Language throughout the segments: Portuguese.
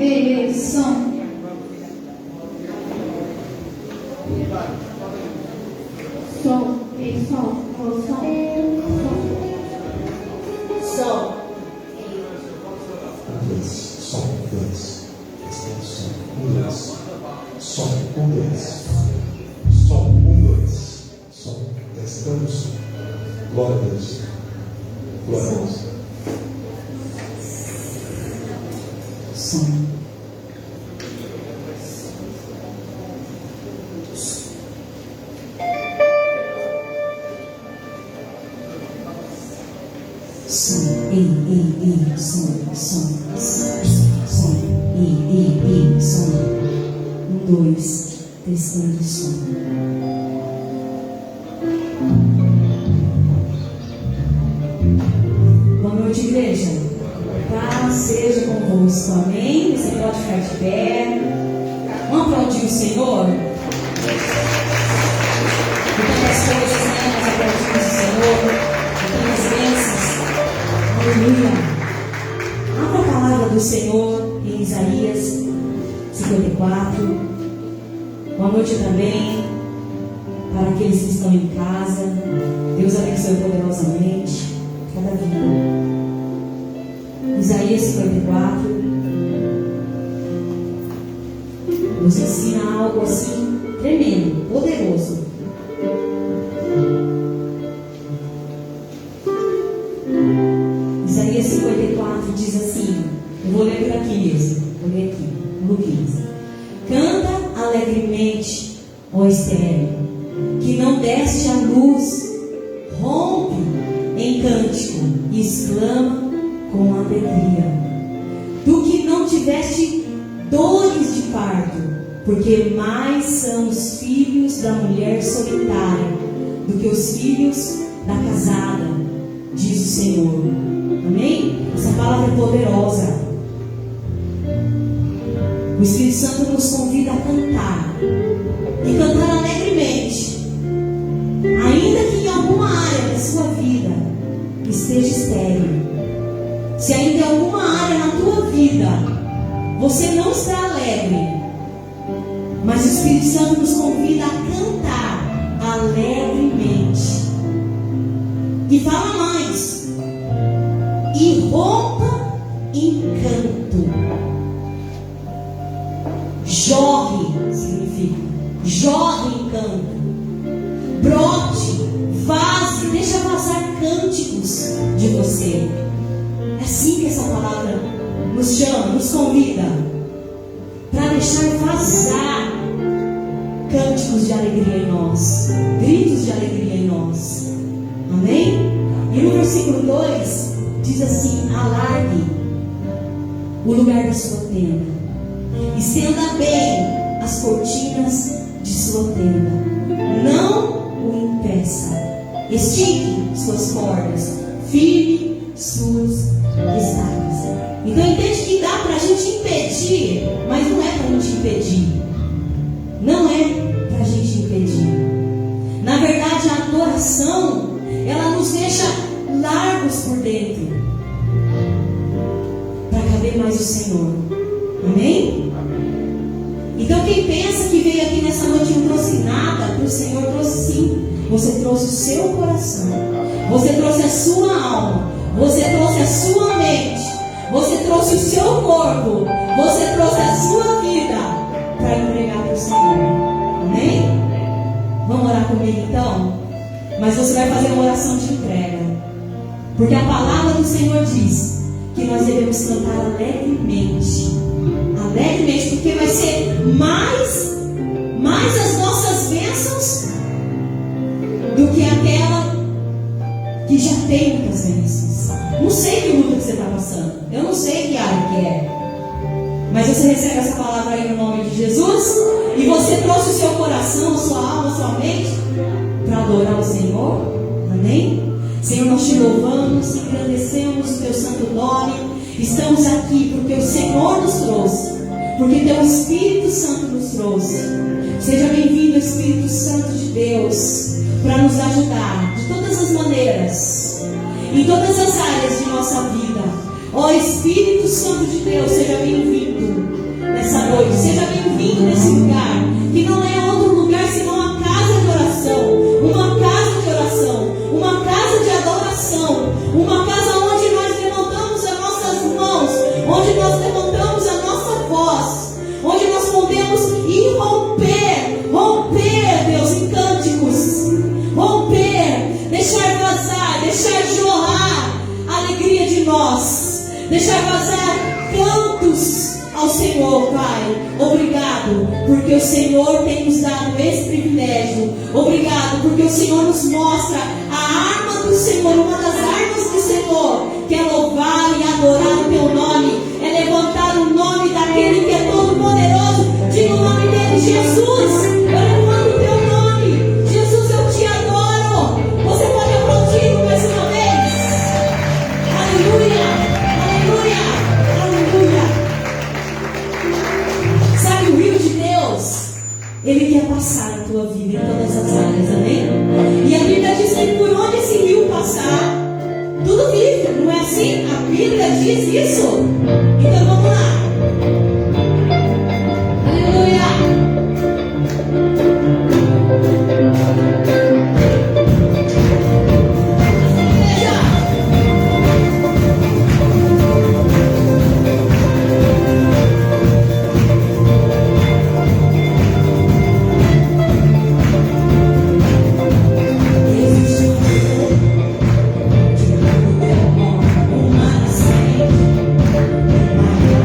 e som. Som e som. Som. Testamos. Glória a Deus. Glória a Deus. Som. Som. Som. 1, 2, testando som. Boa noite, igreja. Paz seja convosco. Amém? Você pode ficar de pé. Vamos aplaudir o Senhor? De tantas coisas, né? Nós aplaudimos o Senhor. De tantas bênçãos. Aleluia. Abra a palavra do Senhor em Isaías 54. Boa noite também para aqueles que estão em casa. Deus abençoe poderosamente cada vida. Isaías 54 nos ensina algo assim tremendo, poderoso. Isaías 54 diz assim, eu vou ler por aqui mesmo, vou ler aqui, no 15. Canta alegremente, ó estéril, que não deste a luz, rompe em cântico e exclama com alegria. Tu que não tiveste dores de parto, porque mais são os filhos da mulher solitária do que os filhos da casada, diz o Senhor. Amém? Essa palavra é poderosa. O Espírito Santo nos convida a cantar e cantar alegremente, ainda que em alguma área da sua vida esteja estéril. Se ainda em alguma área na tua vida você não está alegre, mas o Espírito Santo nos convida a cantar alegremente. E fala mais: e rompa em canto. Jorre significa jorre em canto. Brote, vaze, deixa vazar cânticos de você. É assim que essa palavra nos chama, nos convida para deixar vazar cânticos de alegria em nós, gritos de alegria em nós. Amém? E no versículo 2 diz assim: alargue o lugar da sua tenda, estenda bem as cortinas de sua tenda, não o impeça, estique suas cordas, firme suas estacas. Então entende que dá para a gente impedir, mas não é para a gente impedir. Não é para a gente impedir. Na verdade, a adoração, ela nos deixa largos por dentro, para caber mais o Senhor. Amém? Então quem pensa que veio aqui nessa noite e não trouxe nada, para o Senhor trouxe sim. Você trouxe o seu coração, você trouxe a sua alma, você trouxe a sua mente, você trouxe o seu corpo, você trouxe a sua vida para entregar para o Senhor. Amém? Vamos orar comigo então? Mas você vai fazer uma oração de entrega, porque a palavra do Senhor diz que nós devemos cantar alegremente. Alegremente, porque vai ser mais as nossas bênçãos do que aquela que já tem muitas bênçãos. Não sei que luta que você está passando, eu não sei que área que é, mas você recebe essa palavra aí no nome de Jesus, e você trouxe o seu coração, a sua alma, a sua mente para adorar o Senhor. Amém? Senhor, nós te louvamos, engrandecemos o teu santo nome. Estamos aqui porque o Senhor nos trouxe, porque teu Espírito Santo nos trouxe. Seja bem-vindo, Espírito Santo de Deus, para nos ajudar de todas as maneiras, em todas as áreas de nossa vida, Ó Espírito Santo de Deus, seja bem-vindo nessa noite, seja bem-vindo nesse lugar, que não é outro lugar senão a casa de oração, uma casa de oração, uma casa de adoração, uma casa onde nós levantamos as nossas mãos, onde nós levantamos a nossa voz, onde nós podemos ir romper, Deus, em cânticos, romper, deixar vazar, deixar jorrar a alegria de nós, deixar vazar cantos ao Senhor, Pai. Obrigado, porque o Senhor tem nos dado esse privilégio. Obrigado, porque o Senhor nos mostra a arma do Senhor, uma das armas do Senhor, que é louvar e adorar o Teu nome, é levantar o nome daquele que é todo poderoso. Diga o nome dele, Jesus. Eu levanto o Teu nome, Jesus, eu te adoro. Você pode aplaudir mais uma vez. Aleluia, aleluia, aleluia. Sabe, o rio de Deus, ele quer passar na tua vida em todas as áreas, amém? E a Bíblia diz que por onde esse rio passar, tudo vive, não é assim? A Bíblia diz isso. Então vamos lá. Aleluia. Uma nascente, uma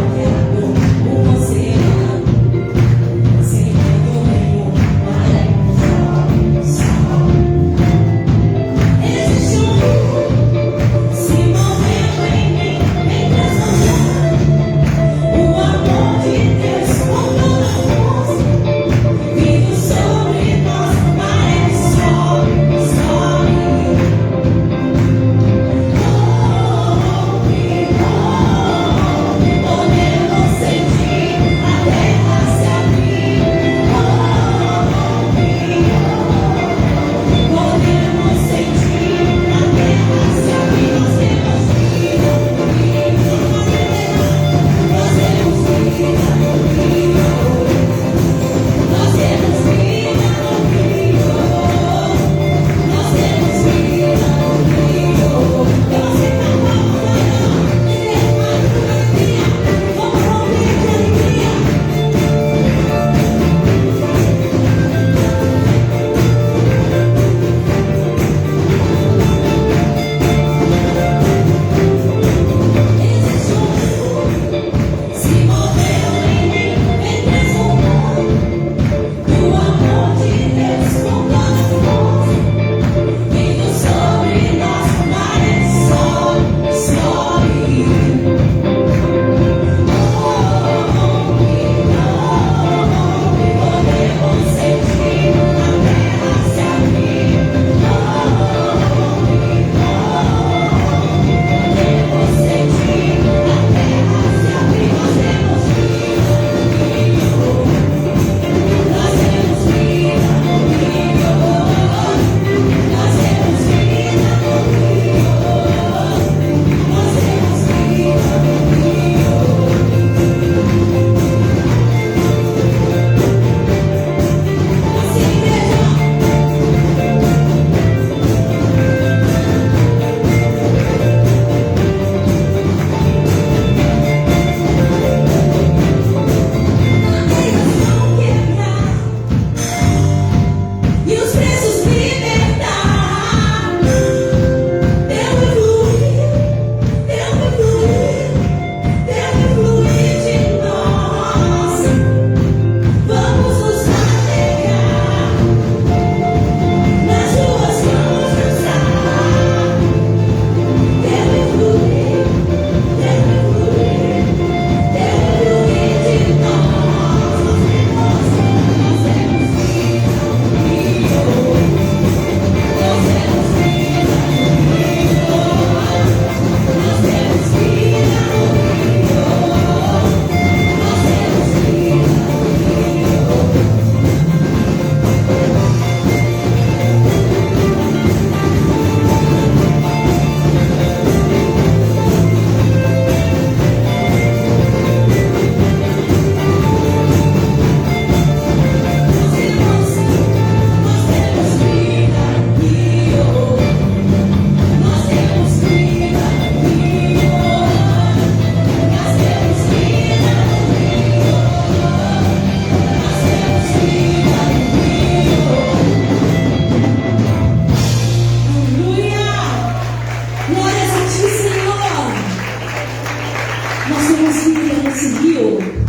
viu?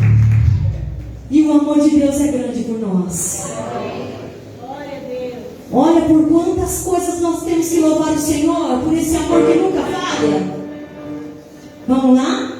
E o amor de Deus é grande por nós. Olha por quantas coisas nós temos que louvar o Senhor, por esse amor que nunca falha. Vamos lá?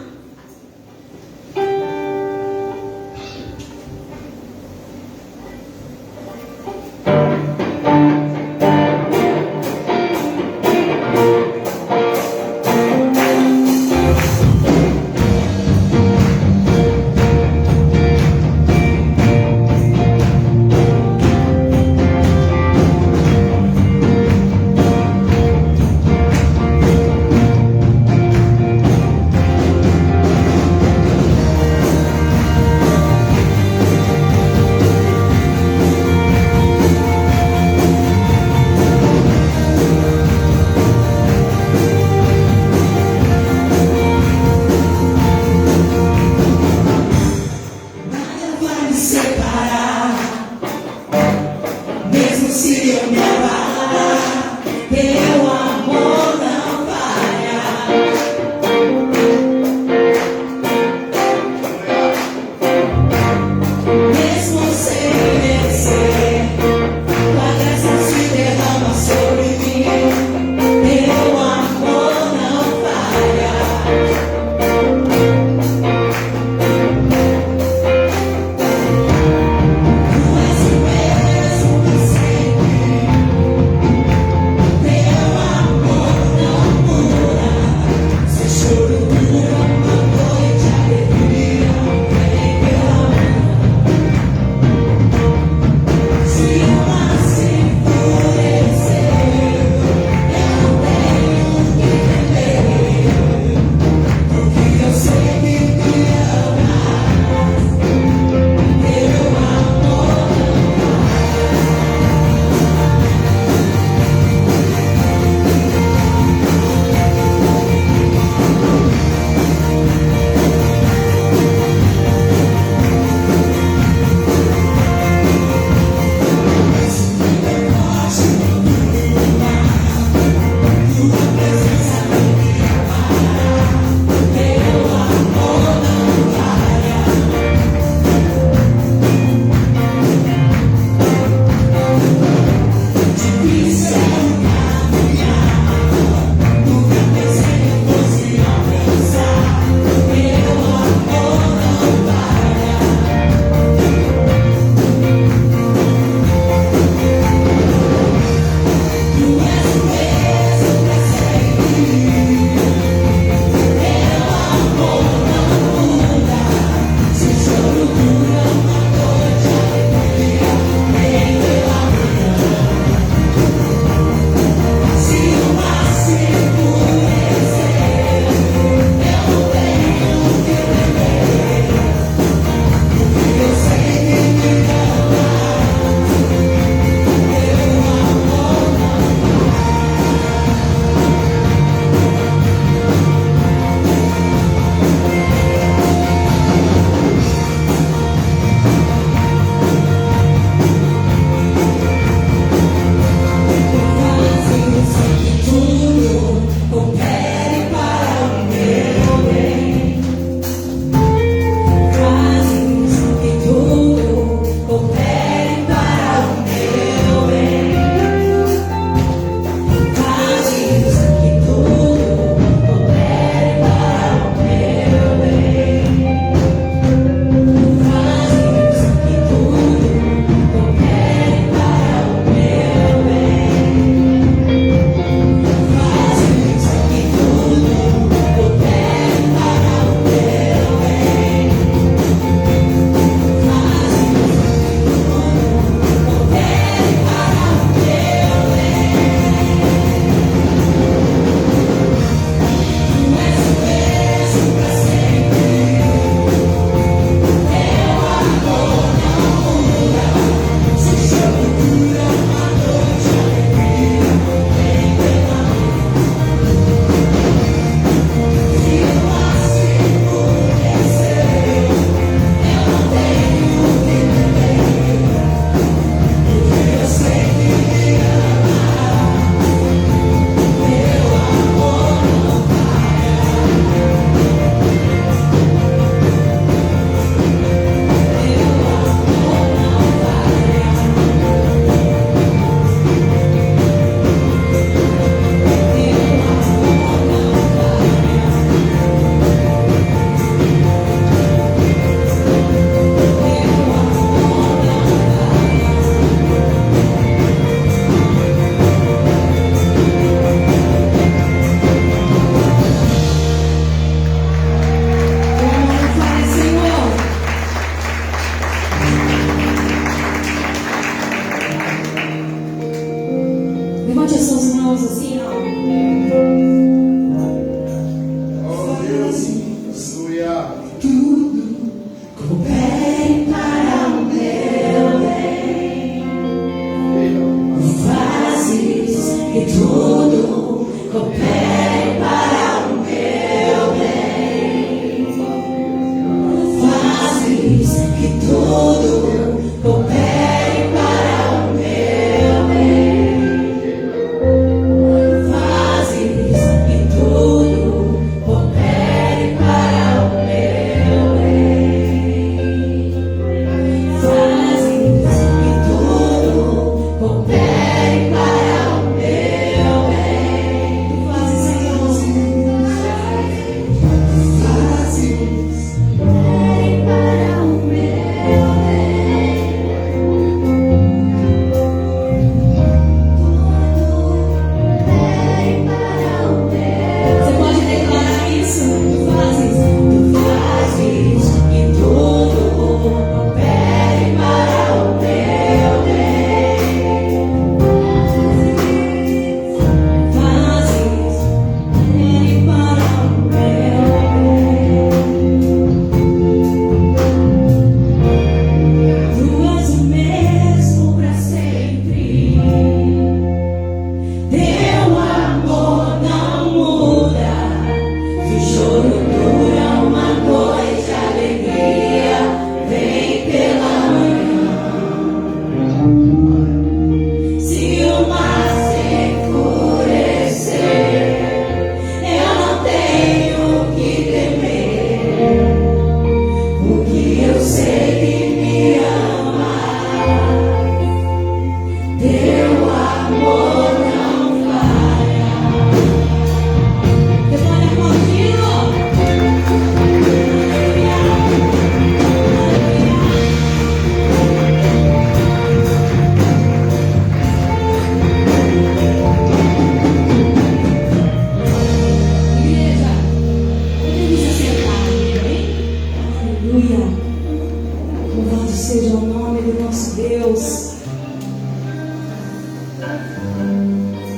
nosso Deus.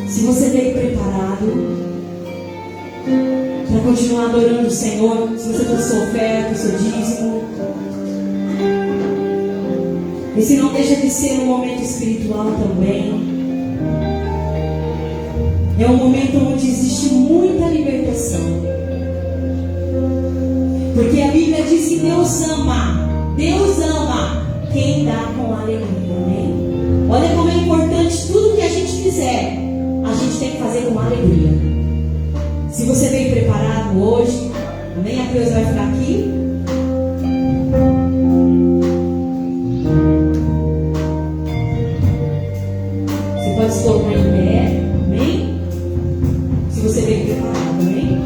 Se você veio preparado para continuar adorando o Senhor, se você trouxe sua oferta, seu dízimo, esse não deixa de ser um momento espiritual também. É um momento onde existe muita libertação. Porque a Bíblia diz que Deus ama quem dá com alegria. Amém? Olha como é importante tudo que a gente fizer, a gente tem que fazer com alegria. Se você veio preparado hoje, amém? A Deus vai ficar aqui. Você pode se colocar em pé, amém? Se você veio preparado, amém?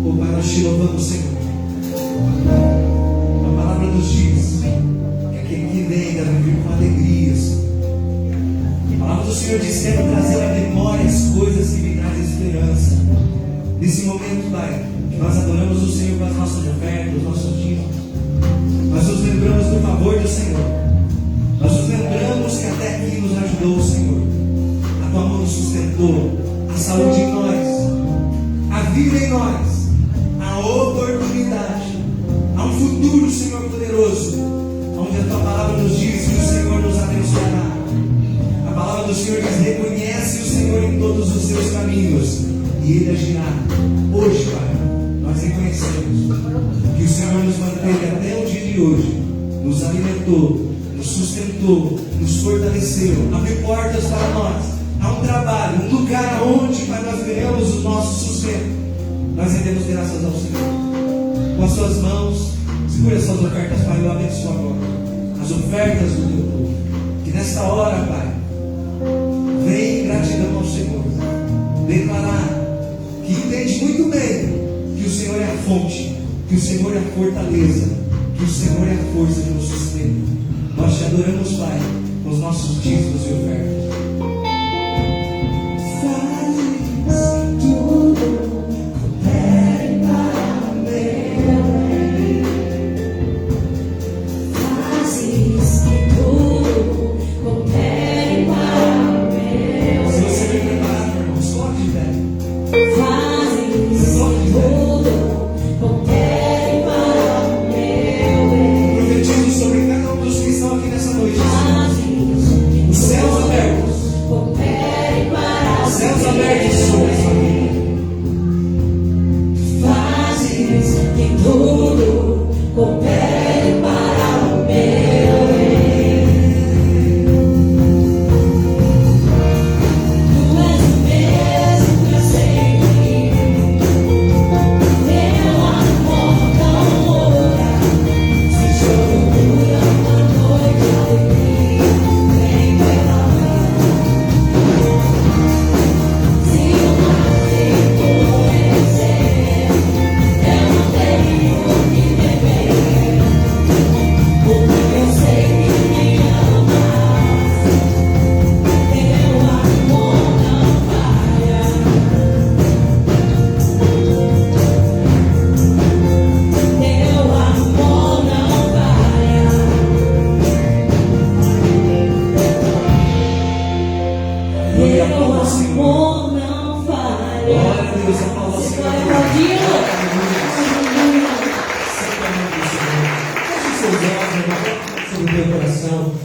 Oh Pai, nós te louvamos, Senhor. A palavra nos diz que aquele que vem deve vir com alegrias. A palavra do Senhor diz que deve trazer à memória as coisas que me trazem esperança. Nesse momento, Pai, que nós adoramos o Senhor com as nossas ofertas, os nossos dízimos, nós nos lembramos do favor do Senhor. Nós nos lembramos que até aqui nos ajudou o Senhor. A tua mão nos sustentou, a saúde em nós, a vida em nós, a oportunidade, há um futuro, Senhor poderoso, onde a tua palavra nos diz que o Senhor nos abençoará. A palavra do Senhor diz: reconhece o Senhor em todos os seus caminhos e Ele agirá. Hoje, Pai, nós reconhecemos que o Senhor nos manteve até o dia de hoje, nos alimentou, nos sustentou, nos fortaleceu, abriu portas para nós. Há um trabalho, um lugar onde, Pai, nós ganhamos o nosso sustento. Nós rendemos graças ao Senhor. Com as suas mãos, segura as suas ofertas, Pai, eu abençoo agora as ofertas do teu povo. Que nesta hora, Pai, vem em gratidão ao Senhor, declarar que entende muito bem que o Senhor é a fonte, que o Senhor é a fortaleza, que o Senhor é a força que nos sustenta. Nós te adoramos, Pai, com os nossos dízimos e ofertas.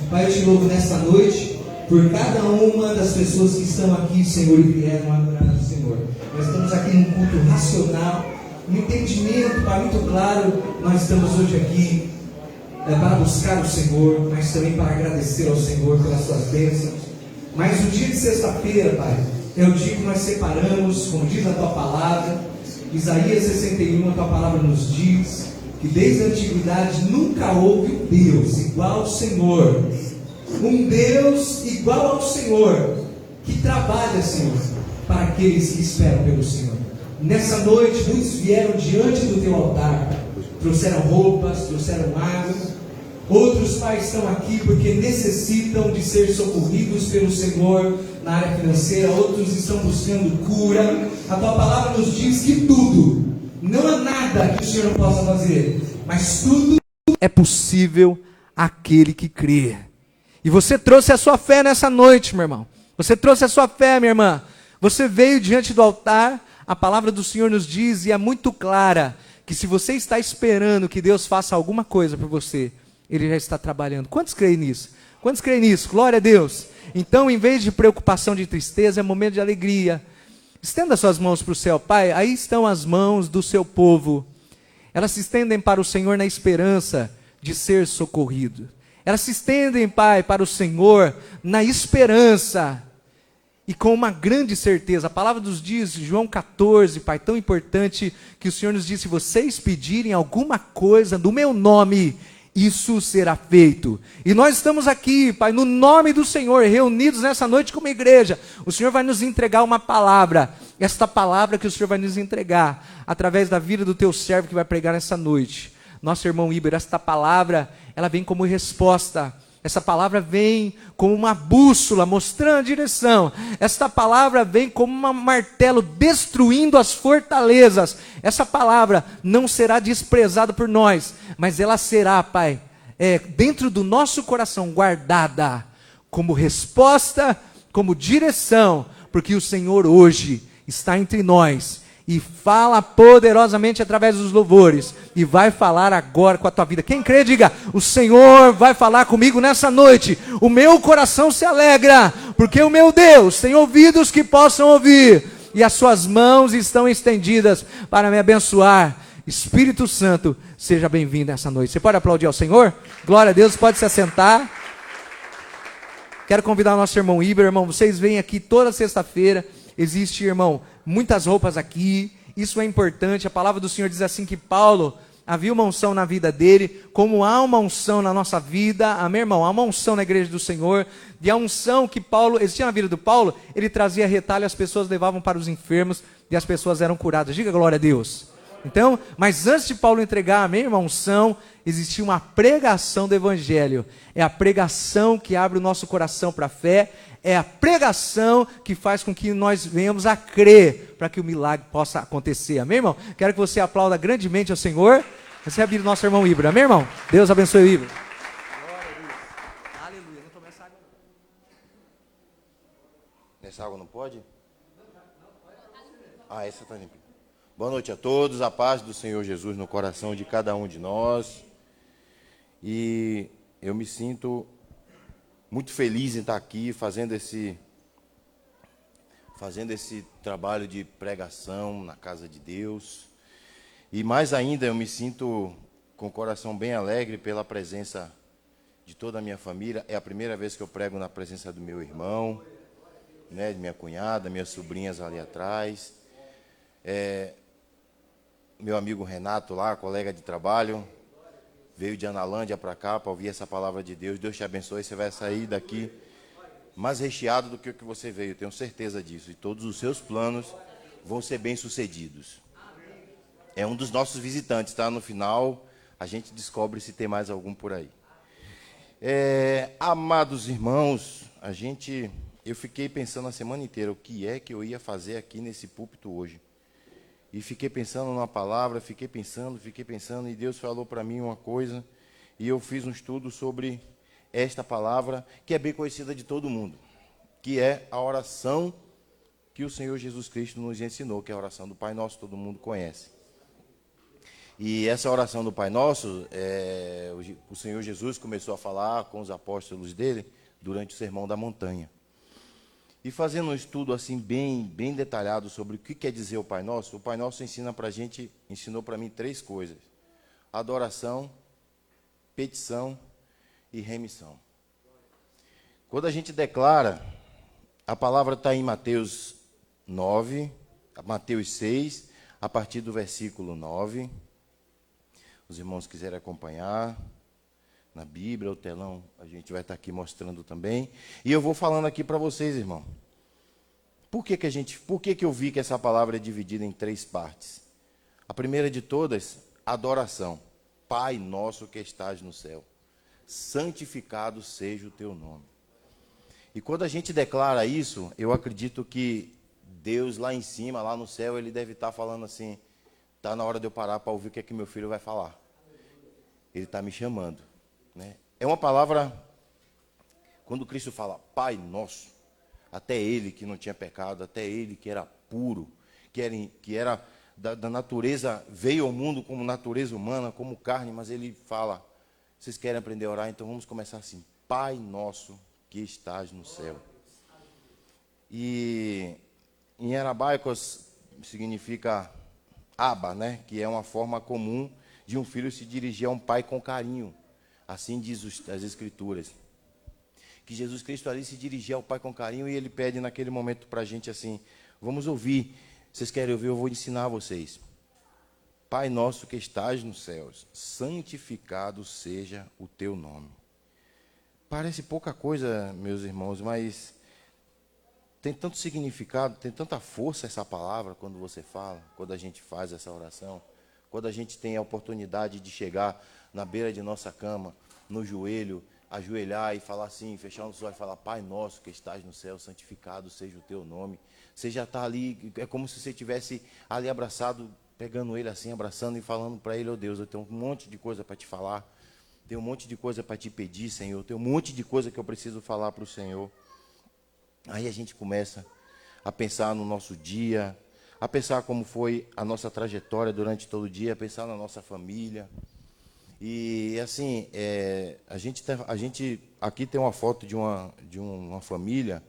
Pai, eu te louvo nesta noite por cada uma das pessoas que estão aqui, Senhor, e vieram adorar o Senhor. Nós estamos aqui num culto racional, um entendimento, Pai, muito claro. Nós estamos hoje aqui para buscar o Senhor, mas também para agradecer ao Senhor pelas suas bênçãos. Mas o dia de sexta-feira, Pai, é o dia que nós separamos, como diz a Tua Palavra. Isaías 61, a Tua Palavra nos diz que desde a antiguidade nunca houve um Deus igual ao Senhor. Um Deus igual ao Senhor, que trabalha, Senhor, para aqueles que esperam pelo Senhor. Nessa noite, muitos vieram diante do Teu altar, trouxeram roupas, trouxeram água. Outros, Pai, estão aqui porque necessitam de ser socorridos pelo Senhor na área financeira. Outros estão buscando cura. A Tua Palavra nos diz que tudo Não há nada que o Senhor não possa fazer, mas tudo é possível àquele que crê. E você trouxe a sua fé nessa noite, meu irmão. Você trouxe a sua fé, minha irmã. Você veio diante do altar, a palavra do Senhor nos diz, e é muito clara, que se você está esperando que Deus faça alguma coisa por você, Ele já está trabalhando. Quantos creem nisso? Quantos creem nisso? Glória a Deus. Então, em vez de preocupação, de tristeza, é momento de alegria. Estenda suas mãos para o céu. Pai, aí estão as mãos do seu povo. Elas se estendem para o Senhor na esperança de ser socorrido. Elas se estendem, Pai, para o Senhor na esperança e com uma grande certeza. A palavra nos diz, João 14, Pai, tão importante, que o Senhor nos diz: se vocês pedirem alguma coisa no meu nome, isso será feito. E nós estamos aqui, Pai, no nome do Senhor, reunidos nessa noite como igreja. O Senhor vai nos entregar uma palavra. Esta palavra que o Senhor vai nos entregar, através da vida do teu servo que vai pregar nessa noite. Nosso irmão Iber, esta palavra, ela vem como resposta. Essa palavra vem como uma bússola, mostrando a direção. Esta palavra vem como um martelo, destruindo as fortalezas. Essa palavra não será desprezada por nós, mas ela será, Pai, dentro do nosso coração, guardada como resposta, como direção, porque o Senhor hoje está entre nós e fala poderosamente através dos louvores, e vai falar agora com a tua vida. Quem crê, diga: o Senhor vai falar comigo nessa noite. O meu coração se alegra, porque o meu Deus tem ouvidos que possam ouvir, e as suas mãos estão estendidas para me abençoar. Espírito Santo, seja bem-vindo nessa noite. Você pode aplaudir ao Senhor? Glória a Deus, pode se assentar. Quero convidar o nosso irmão Iber. Irmão, vocês vêm aqui toda sexta-feira. Existe, irmão, muitas roupas aqui, isso é importante. A palavra do Senhor diz assim, que Paulo, havia uma unção na vida dele, como há uma unção na nossa vida, amém, irmão? Há uma unção na igreja do Senhor, e a unção que Paulo, existia na vida do Paulo, ele trazia retalho, as pessoas levavam para os enfermos, e as pessoas eram curadas. Diga glória a Deus. Então, mas antes de Paulo entregar, amém, irmão, unção, existia uma pregação do evangelho. É a pregação que abre o nosso coração para a fé, é a pregação que faz com que nós venhamos a crer, para que o milagre possa acontecer, amém, irmão? Quero que você aplauda grandemente ao Senhor. Recebe o nosso irmão Ibra, amém, irmão? Deus abençoe o Ibra. Glória a Deus. Aleluia. Não toma essa água, não. Essa água não pode? Essa está limpa. Boa noite a todos, a paz do Senhor Jesus no coração de cada um de nós. E eu me sinto muito feliz em estar aqui fazendo esse trabalho de pregação na casa de Deus. E mais ainda, eu me sinto com o coração bem alegre pela presença de toda a minha família. É a primeira vez que eu prego na presença do meu irmão, né, de minha cunhada, minhas sobrinhas ali atrás. Meu amigo Renato lá, colega de trabalho, veio de Analândia para cá para ouvir essa palavra de Deus. Deus te abençoe, você vai sair daqui mais recheado do que o que você veio, tenho certeza disso. E todos os seus planos vão ser bem-sucedidos. É um dos nossos visitantes, tá? No final, a gente descobre se tem mais algum por aí. Amados irmãos, eu fiquei pensando a semana inteira o que é que eu ia fazer aqui nesse púlpito hoje. E fiquei pensando numa palavra, fiquei pensando, e Deus falou para mim uma coisa, e eu fiz um estudo sobre esta palavra, que é bem conhecida de todo mundo, que é a oração que o Senhor Jesus Cristo nos ensinou, que é a oração do Pai Nosso, todo mundo conhece. E essa oração do Pai Nosso, o Senhor Jesus começou a falar com os apóstolos dele durante o Sermão da Montanha. E fazendo um estudo assim bem detalhado sobre o que quer dizer o Pai Nosso ensinou para mim 3 coisas: adoração, petição e remissão. Quando a gente declara, a palavra está em Mateus 6, a partir do versículo 9. Os irmãos quiserem acompanhar na Bíblia, o telão, a gente vai estar aqui mostrando também. E eu vou falando aqui para vocês, irmão. Por que eu vi que essa palavra é dividida em 3 partes? A primeira de todas, adoração. Pai nosso que estás no céu, santificado seja o teu nome. E quando a gente declara isso, eu acredito que Deus lá em cima, lá no céu, ele deve estar falando assim: Está na hora de eu parar para ouvir o que é que meu filho vai falar. Ele está me chamando, né? É uma palavra, quando Cristo fala Pai Nosso, até ele que não tinha pecado, até ele que era puro, que era da natureza, veio ao mundo como natureza humana, como carne, mas ele fala, vocês querem aprender a orar? Então vamos começar assim, Pai Nosso que estás no céu. E em aramaico significa Abba, né? Que é uma forma comum de um filho se dirigir a um pai com carinho. Assim diz as Escrituras. Que Jesus Cristo ali se dirigia ao pai com carinho e ele pede naquele momento para a gente assim, vamos ouvir. Vocês querem ouvir? Eu vou ensinar vocês. Pai nosso que estás nos céus, santificado seja o teu nome. Parece pouca coisa, meus irmãos, mas tem tanto significado, tem tanta força essa palavra quando você fala, quando a gente faz essa oração, quando a gente tem a oportunidade de chegar na beira de nossa cama, no joelho, ajoelhar e falar assim, fechar os olhos e falar, Pai nosso que estás no céu, santificado seja o teu nome. Você já está ali, é como se você estivesse ali abraçado, pegando ele assim, abraçando e falando para ele, oh Deus, eu tenho um monte de coisa para te falar, tenho um monte de coisa para te pedir, Senhor, tenho um monte de coisa que eu preciso falar para o Senhor. Aí a gente começa a pensar no nosso dia, a pensar como foi a nossa trajetória durante todo o dia, a pensar na nossa família. E assim, a gente aqui tem uma foto de uma família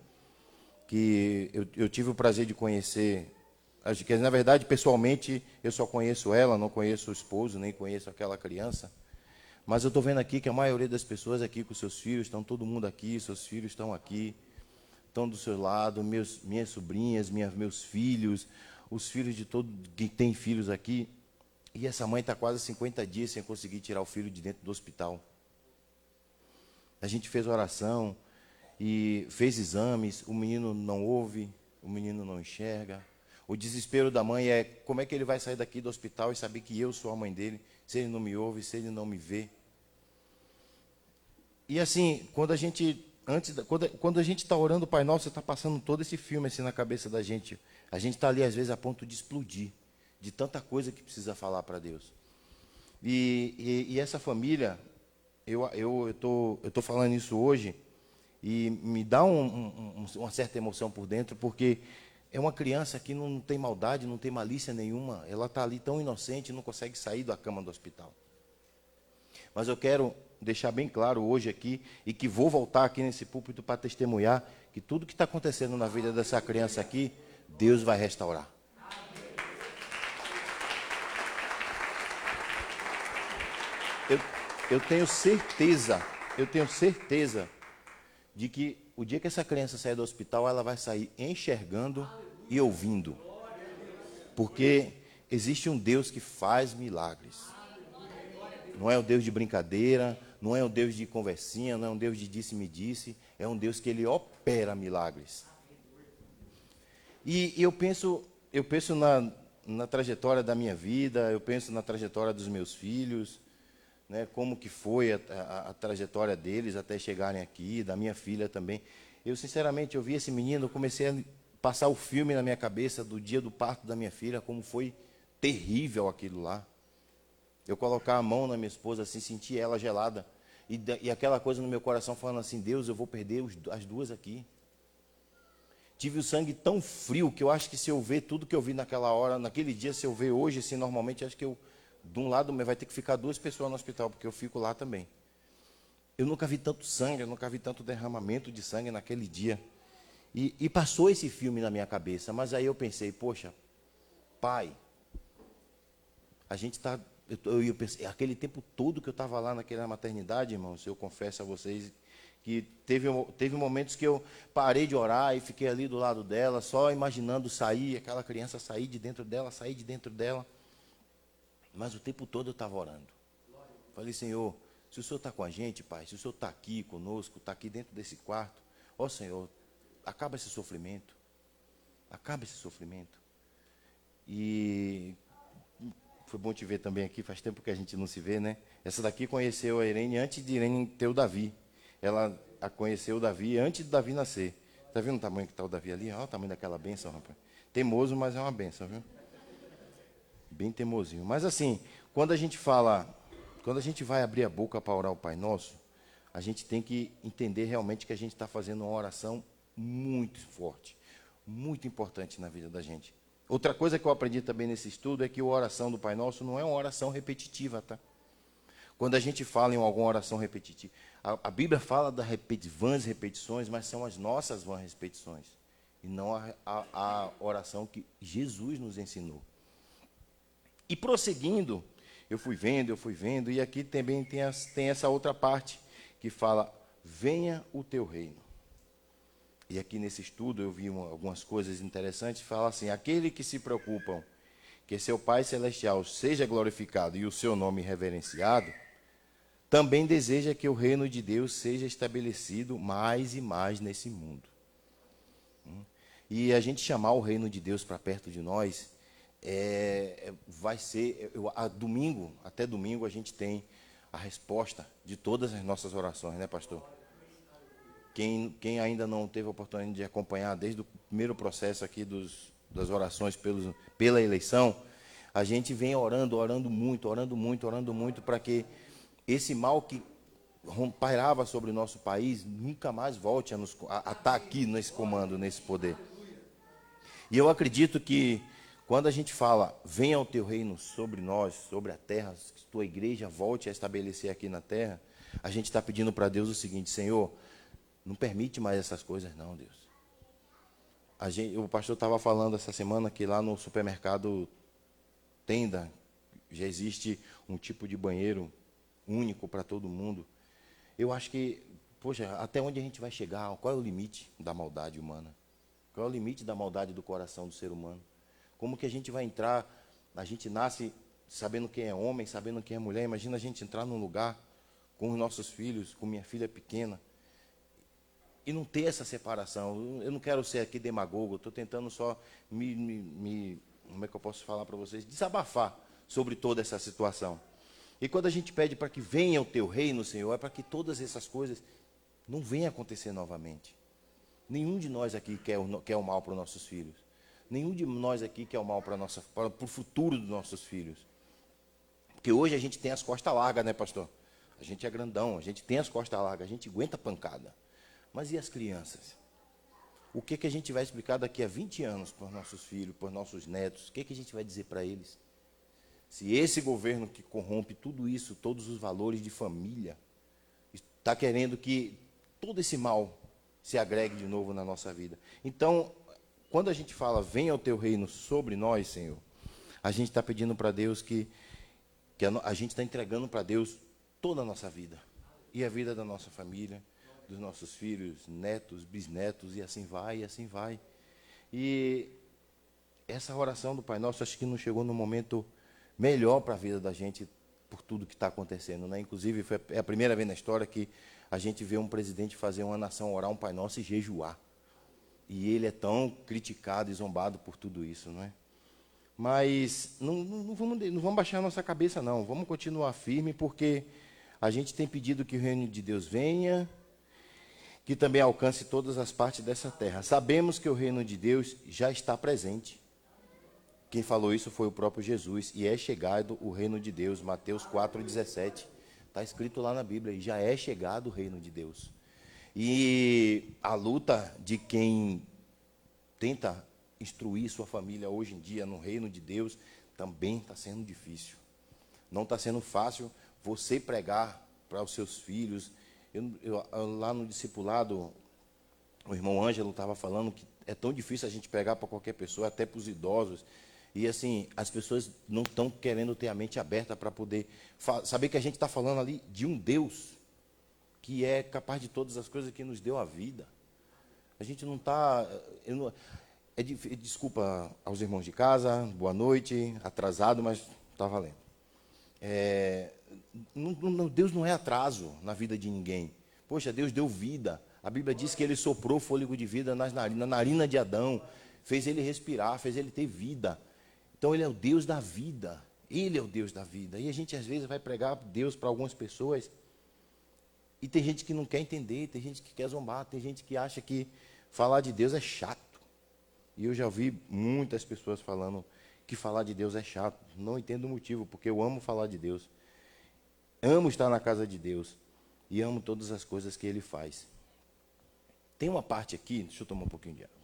que eu tive o prazer de conhecer. Acho que, na verdade, pessoalmente, eu só conheço ela, não conheço o esposo, nem conheço aquela criança. Mas eu estou vendo aqui que a maioria das pessoas aqui com seus filhos, estão todo mundo aqui, seus filhos estão aqui, estão do seu lado, minhas sobrinhas, meus filhos, os filhos de todo quem tem filhos aqui. E essa mãe está quase 50 dias sem conseguir tirar o filho de dentro do hospital. A gente fez oração e fez exames, o menino não ouve, o menino não enxerga. O desespero da mãe é como é que ele vai sair daqui do hospital e saber que eu sou a mãe dele, se ele não me ouve, se ele não me vê. E assim, quando a gente está orando o Pai Nosso, está passando todo esse filme assim na cabeça da gente. A gente está ali às vezes a ponto de explodir, de tanta coisa que precisa falar para Deus. E essa família, eu tô falando isso hoje e me dá uma certa emoção por dentro, porque é uma criança que não tem maldade, não tem malícia nenhuma. Ela está ali tão inocente, não consegue sair da cama do hospital. Mas eu quero deixar bem claro hoje aqui, e que vou voltar aqui nesse púlpito para testemunhar, que tudo que está acontecendo na vida dessa criança aqui, Deus vai restaurar. Eu tenho certeza de que o dia que essa criança sair do hospital, ela vai sair enxergando e ouvindo. Porque existe um Deus que faz milagres. Não é um Deus de brincadeira, não é um Deus de conversinha, não é um Deus de disse-me-disse, é um Deus que ele opera milagres. E eu penso na trajetória da minha vida, eu penso na trajetória dos meus filhos, né, como que foi a trajetória deles até chegarem aqui, da minha filha também. Eu, sinceramente, eu vi esse menino, eu comecei a passar o filme na minha cabeça do dia do parto da minha filha, como foi terrível aquilo lá. Eu colocar a mão na minha esposa, assim, sentir ela gelada, e aquela coisa no meu coração falando assim, Deus, eu vou perder as duas aqui. Tive o sangue tão frio que eu acho que se eu ver tudo que eu vi naquela hora, naquele dia, se eu ver hoje, assim, normalmente, acho que eu, de um lado, vai ter que ficar 2 pessoas no hospital, porque eu fico lá também. Eu nunca vi tanto sangue, eu nunca vi tanto derramamento de sangue naquele dia. E passou esse filme na minha cabeça, mas aí eu pensei, poxa, pai, a gente está... Eu pensei, aquele tempo todo que eu estava lá naquela maternidade, irmãos, eu confesso a vocês que teve momentos que eu parei de orar e fiquei ali do lado dela, só imaginando sair, aquela criança sair de dentro dela. Mas o tempo todo eu estava orando. Falei, Senhor, se o Senhor está com a gente, Pai, se o Senhor está aqui conosco, está aqui dentro desse quarto, ó Senhor, acaba esse sofrimento. Acaba esse sofrimento. E foi bom te ver também aqui, faz tempo que a gente não se vê, né? Essa daqui conheceu a Irene antes de Irene ter o Davi. Ela conheceu o Davi antes de Davi nascer. Está vendo o tamanho que está o Davi ali? Olha o tamanho daquela bênção, rapaz. Teimoso, mas é uma bênção, viu? Bem teimosinho. Mas assim, quando a gente vai abrir a boca para orar o Pai Nosso, a gente tem que entender realmente que a gente está fazendo uma oração muito forte, muito importante na vida da gente. Outra coisa que eu aprendi também nesse estudo é que a oração do Pai Nosso não é uma oração repetitiva, tá? Quando a gente fala em alguma oração repetitiva, a Bíblia fala das vãs repetições, mas são as nossas vãs repetições, e não a oração que Jesus nos ensinou. E prosseguindo, eu fui vendo, e aqui também tem essa outra parte que fala, venha o teu reino. E aqui nesse estudo eu vi algumas coisas interessantes, fala assim, aquele que se preocupam que seu Pai Celestial seja glorificado e o seu nome reverenciado, também deseja que o reino de Deus seja estabelecido mais e mais nesse mundo. E a gente chamar o reino de Deus para perto de nós, vai ser, até domingo a gente tem a resposta de todas as nossas orações, né, pastor? Quem ainda não teve a oportunidade de acompanhar desde o primeiro processo aqui das orações pela eleição, a gente vem orando muito para que esse mal que pairava sobre o nosso país nunca mais volte a estar aqui nesse comando, nesse poder. E eu acredito que quando a gente fala, venha o teu reino sobre nós, sobre a terra, que tua igreja volte a estabelecer aqui na terra, a gente está pedindo para Deus o seguinte, Senhor, não permite mais essas coisas não, Deus. O pastor estava falando essa semana que lá no supermercado Tenda, já existe um tipo de banheiro único para todo mundo. Eu acho que, poxa, até onde a gente vai chegar? Qual é o limite da maldade humana? Qual é o limite da maldade do coração do ser humano? Como que a gente vai entrar? A gente nasce sabendo quem é homem, sabendo quem é mulher. Imagina a gente entrar num lugar com os nossos filhos, com minha filha pequena, e não ter essa separação. Eu não quero ser aqui demagogo, estou tentando só como é que eu posso falar para vocês? Desabafar sobre toda essa situação. E quando a gente pede para que venha o teu reino, Senhor, é para que todas essas coisas não venham acontecer novamente. Nenhum de nós aqui quer o mal para os nossos filhos. Nenhum de nós aqui quer o mal para o futuro dos nossos filhos. Porque hoje a gente tem as costas largas, né, pastor? A gente é grandão, a gente tem as costas largas, a gente aguenta pancada. Mas e as crianças? O que a gente vai explicar daqui a 20 anos para os nossos filhos, para os nossos netos? O que a gente vai dizer para eles? Se esse governo que corrompe tudo isso, todos os valores de família, está querendo que todo esse mal se agregue de novo na nossa vida. Então, quando a gente fala, venha o teu reino sobre nós, Senhor, a gente está pedindo para Deus que a gente está entregando para Deus toda a nossa vida. E a vida da nossa família, dos nossos filhos, netos, bisnetos, e assim vai, e assim vai. E essa oração do Pai Nosso, acho que não chegou no momento melhor para a vida da gente, por tudo que está acontecendo, né? Inclusive, é a primeira vez na história que a gente vê um presidente fazer uma nação orar um Pai Nosso e jejuar. E ele é tão criticado e zombado por tudo isso, não é? Mas não vamos baixar a nossa cabeça, não. Vamos continuar firme, porque a gente tem pedido que o reino de Deus venha, que também alcance todas as partes dessa terra. Sabemos que o reino de Deus já está presente. Quem falou isso foi o próprio Jesus. E é chegado o reino de Deus. Mateus 4,17. Está escrito lá na Bíblia. E já é chegado o reino de Deus. E a luta de quem tenta instruir sua família hoje em dia no reino de Deus também está sendo difícil. Não está sendo fácil você pregar para os seus filhos. Lá no discipulado, o irmão Ângelo estava falando que é tão difícil a gente pregar para qualquer pessoa, até para os idosos. E assim, as pessoas não estão querendo ter a mente aberta para poder saber que a gente está falando ali de um Deus que é capaz de todas as coisas, que nos deu a vida. A gente não está... Desculpa aos irmãos de casa, boa noite, atrasado, mas está valendo. Deus não é atraso na vida de ninguém. Poxa, Deus deu vida. A Bíblia diz que Ele soprou fôlego de vida na narina de Adão, fez ele respirar, fez ele ter vida. Então Ele é o Deus da vida. Ele é o Deus da vida. E a gente às vezes vai pregar Deus para algumas pessoas, e tem gente que não quer entender, tem gente que quer zombar, tem gente que acha que falar de Deus é chato. E eu já ouvi muitas pessoas falando que falar de Deus é chato. Não entendo o motivo, porque eu amo falar de Deus. Amo estar na casa de Deus. E amo todas as coisas que Ele faz. Tem uma parte aqui, deixa eu tomar um pouquinho de água.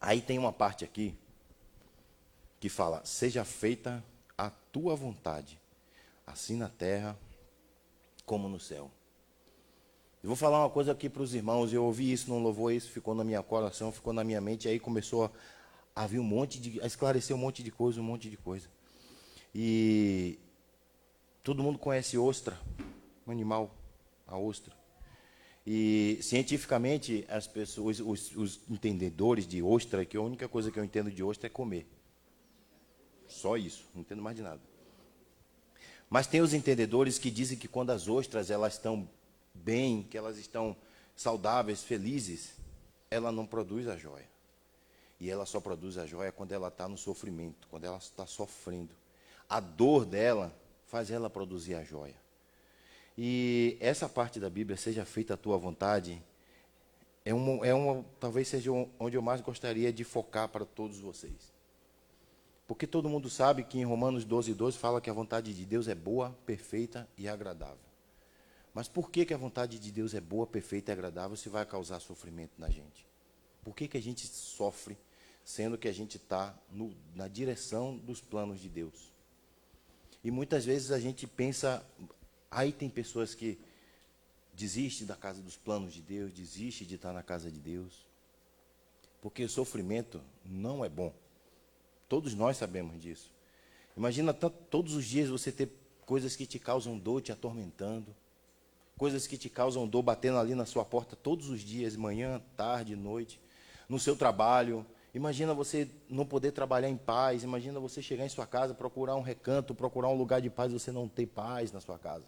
Aí tem uma parte aqui que fala: seja feita a tua vontade, assim na terra como no céu. Eu vou falar uma coisa aqui para os irmãos. Eu ouvi isso num louvor, isso ficou na minha coração, ficou na minha mente. Aí começou a vir a esclarecer um monte de coisa. E todo mundo conhece ostra, um animal, a ostra. E cientificamente as pessoas, os entendedores de ostra, que a única coisa que eu entendo de ostra é comer. Só isso, não entendo mais de nada. Mas tem os entendedores que dizem que quando as ostras elas estão bem, que elas estão saudáveis, felizes, ela não produz a joia. E ela só produz a joia quando ela está no sofrimento, quando ela está sofrendo. A dor dela faz ela produzir a joia. E essa parte da Bíblia, seja feita a tua vontade, talvez seja onde eu mais gostaria de focar para todos vocês. Porque todo mundo sabe que em Romanos 12:12 fala que a vontade de Deus é boa, perfeita e agradável. Mas por que a vontade de Deus é boa, perfeita e agradável se vai causar sofrimento na gente? Por que a gente sofre, sendo que a gente está na direção dos planos de Deus? E muitas vezes a gente pensa, aí tem pessoas que desistem da casa dos planos de Deus, desistem de estar na casa de Deus, porque o sofrimento não é bom. Todos nós sabemos disso. Imagina todos os dias você ter coisas que te causam dor, te atormentando, coisas que te causam dor batendo ali na sua porta todos os dias, manhã, tarde, noite, no seu trabalho. Imagina você não poder trabalhar em paz. Imagina você chegar em sua casa, procurar um recanto, procurar um lugar de paz, você não ter paz na sua casa.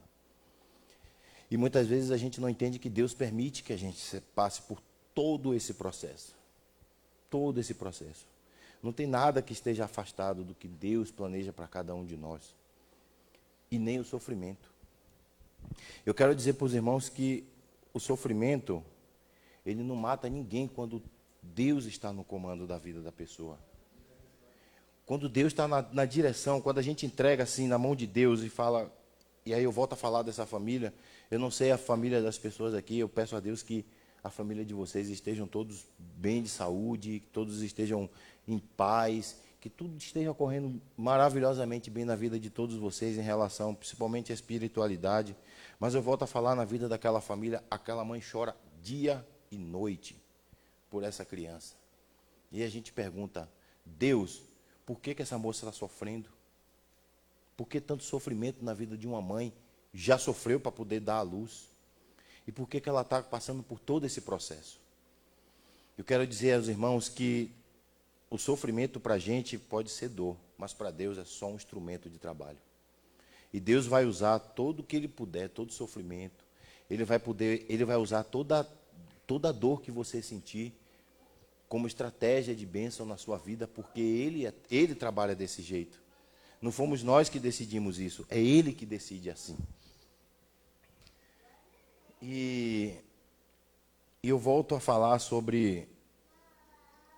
E muitas vezes a gente não entende que Deus permite que a gente passe por todo esse processo. Todo esse processo. Não tem nada que esteja afastado do que Deus planeja para cada um de nós. E nem o sofrimento. Eu quero dizer para os irmãos que o sofrimento, ele não mata ninguém quando Deus está no comando da vida da pessoa. Quando Deus está na direção, quando a gente entrega assim na mão de Deus e fala, e aí eu volto a falar dessa família, eu não sei a família das pessoas aqui, eu peço a Deus que a família de vocês estejam todos bem de saúde, que todos estejam em paz, que tudo esteja ocorrendo maravilhosamente bem na vida de todos vocês em relação, principalmente à espiritualidade. Mas eu volto a falar na vida daquela família, aquela mãe chora dia e noite por essa criança. E a gente pergunta, Deus, por que essa moça está sofrendo? Por que tanto sofrimento na vida de uma mãe? Já sofreu para poder dar à luz? E por que ela está passando por todo esse processo? Eu quero dizer aos irmãos que o sofrimento para a gente pode ser dor, mas para Deus é só um instrumento de trabalho. E Deus vai usar todo o que Ele puder, todo sofrimento. Ele vai usar toda a dor que você sentir como estratégia de bênção na sua vida, porque Ele trabalha desse jeito. Não fomos nós que decidimos isso, é Ele que decide assim. E eu volto a falar sobre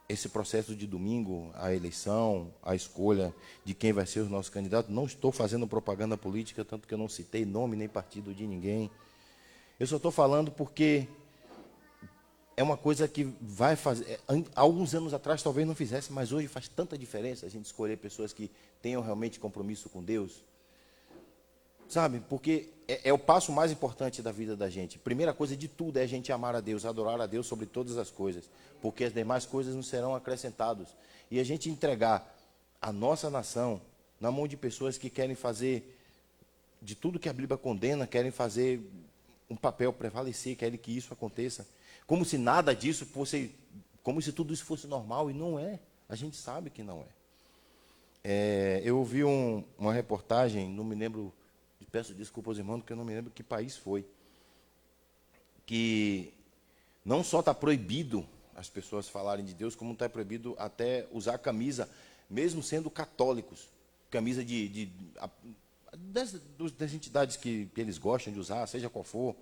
esse processo de domingo, a eleição, a escolha de quem vai ser os nossos candidatos. Não estou fazendo propaganda política, tanto que eu não citei nome nem partido de ninguém. Eu só estou falando porque é uma coisa que vai fazer... Alguns anos atrás talvez não fizesse, mas hoje faz tanta diferença a gente escolher pessoas que tenham realmente compromisso com Deus. Sabe, porque é o passo mais importante da vida da gente. Primeira coisa de tudo é a gente amar a Deus, adorar a Deus sobre todas as coisas, porque as demais coisas nos serão acrescentadas. E a gente entregar a nossa nação na mão de pessoas que querem fazer de tudo que a Bíblia condena, querem fazer um papel prevalecer, querem que isso aconteça, como se nada disso fosse, como se tudo isso fosse normal, e não é. A gente sabe que não é. Eu ouvi uma reportagem, não me lembro... Peço desculpa aos irmãos, porque eu não me lembro que país foi. Que não só está proibido as pessoas falarem de Deus, como está proibido até usar camisa, mesmo sendo católicos. Camisa das entidades que eles gostam de usar, seja qual for.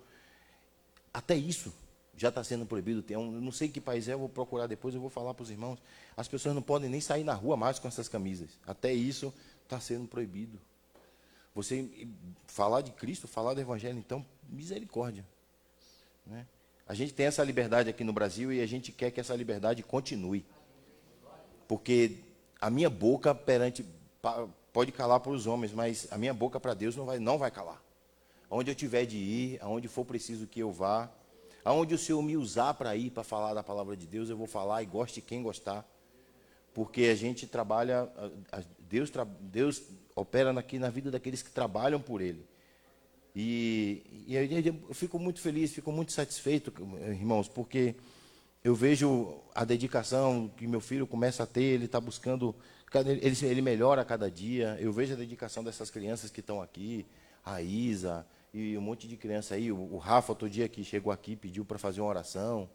Até isso Já está sendo proibido. Não sei que país é, eu vou procurar depois, eu vou falar para os irmãos. As pessoas não podem nem sair na rua mais com essas camisas. Até isso está sendo proibido. Você falar de Cristo, falar do Evangelho, então, misericórdia. Né? A gente tem essa liberdade aqui no Brasil e a gente quer que essa liberdade continue. Porque a minha boca pode calar para os homens, mas a minha boca para Deus não vai calar. Aonde eu tiver de ir, aonde for preciso que eu vá, aonde o Senhor me usar para ir, para falar da palavra de Deus, eu vou falar e goste quem gostar. Porque a gente trabalha, Deus opera aqui na vida daqueles que trabalham por Ele. E eu fico muito feliz, fico muito satisfeito, irmãos, porque eu vejo a dedicação que meu filho começa a ter, ele está buscando, ele melhora a cada dia. Eu vejo a dedicação dessas crianças que estão aqui, a Isa e um monte de criança aí. O Rafa, outro dia que chegou aqui, pediu para fazer uma oração,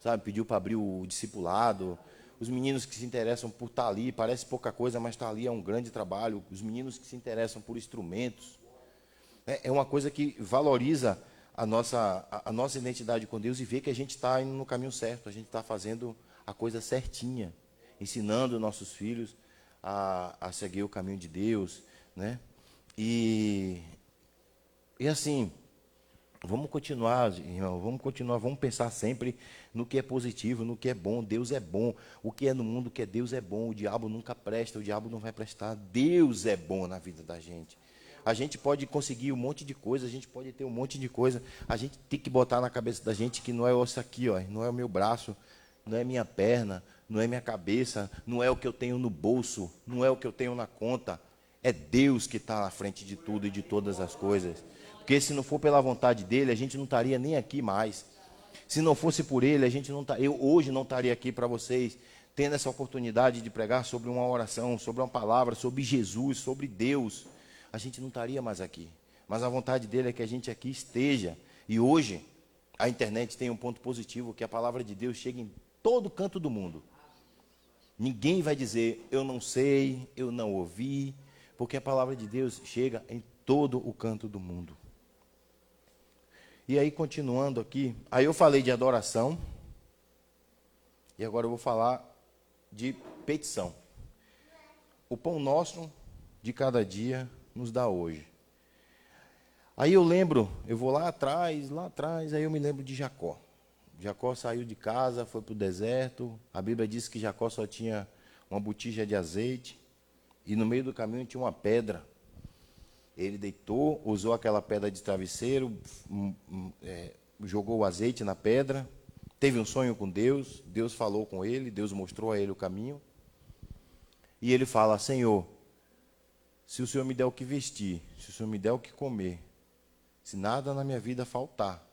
sabe? Pediu para abrir o discipulado. Os meninos que se interessam por estar ali, parece pouca coisa, mas estar ali é um grande trabalho. Os meninos que se interessam por instrumentos. É uma coisa que valoriza a nossa identidade com Deus e vê que a gente está indo no caminho certo, a gente está fazendo a coisa certinha, ensinando nossos filhos a seguir o caminho de Deus, né? E assim, vamos continuar, irmão, vamos pensar sempre no que é positivo, no que é bom. Deus é bom. O que é no mundo que é Deus é bom. O diabo nunca presta, o diabo não vai prestar. Deus é bom na vida da gente. A gente pode conseguir um monte de coisa, a gente pode ter um monte de coisa. A gente tem que botar na cabeça da gente que não é isso aqui, ó, não é o meu braço, não é minha perna, não é minha cabeça, não é o que eu tenho no bolso, não é o que eu tenho na conta. É Deus que está na frente de tudo e de todas as coisas. Porque se não for pela vontade dele, a gente não estaria nem aqui mais. Se não fosse por ele, eu hoje não estaria aqui para vocês, tendo essa oportunidade de pregar sobre uma oração, sobre uma palavra, sobre Jesus, sobre Deus. A gente não estaria mais aqui. Mas a vontade dele é que a gente aqui esteja. E hoje, a internet tem um ponto positivo, que a palavra de Deus chega em todo canto do mundo. Ninguém vai dizer, eu não sei, eu não ouvi, porque a palavra de Deus chega em todo o canto do mundo. E aí, continuando aqui, aí eu falei de adoração, e agora eu vou falar de petição. O pão nosso de cada dia nos dá hoje. Aí eu lembro, eu vou lá atrás, aí eu me lembro de Jacó. Jacó saiu de casa, foi para o deserto. A Bíblia diz que Jacó só tinha uma botija de azeite, e no meio do caminho tinha uma pedra. Ele deitou, usou aquela pedra de travesseiro, jogou o azeite na pedra, teve um sonho com Deus, Deus falou com ele, Deus mostrou a ele o caminho. E ele fala, Senhor, se o Senhor me der o que vestir, se o Senhor me der o que comer, se nada na minha vida faltar,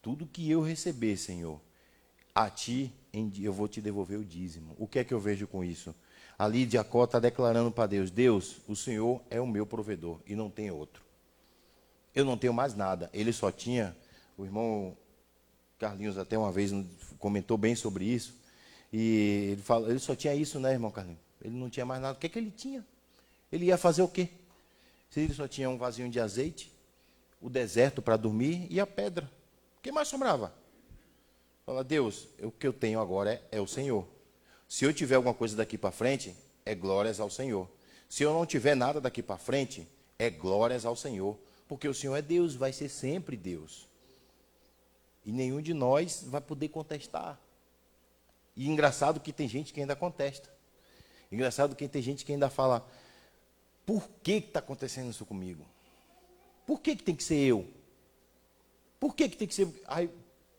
tudo que eu receber, Senhor, a Ti eu vou te devolver o dízimo. O que é que eu vejo com isso? Ali Jacó está declarando para Deus, Deus, o Senhor é o meu provedor e não tem outro. Eu não tenho mais nada. Ele só tinha, o irmão Carlinhos até uma vez comentou bem sobre isso, e ele só tinha isso, né, irmão Carlinhos? Ele não tinha mais nada. O que é que ele tinha? Ele ia fazer o quê? Se ele só tinha um vasinho de azeite, o deserto para dormir e a pedra. O que mais sobrava? Fala, Deus, o que eu tenho agora é o Senhor. Se eu tiver alguma coisa daqui para frente, é glórias ao Senhor. Se eu não tiver nada daqui para frente, é glórias ao Senhor. Porque o Senhor é Deus, vai ser sempre Deus. E nenhum de nós vai poder contestar. E engraçado que tem gente que ainda contesta. Engraçado que tem gente que ainda fala, por que está acontecendo isso comigo? Por que tem que ser eu? Por que tem que ser... Ai,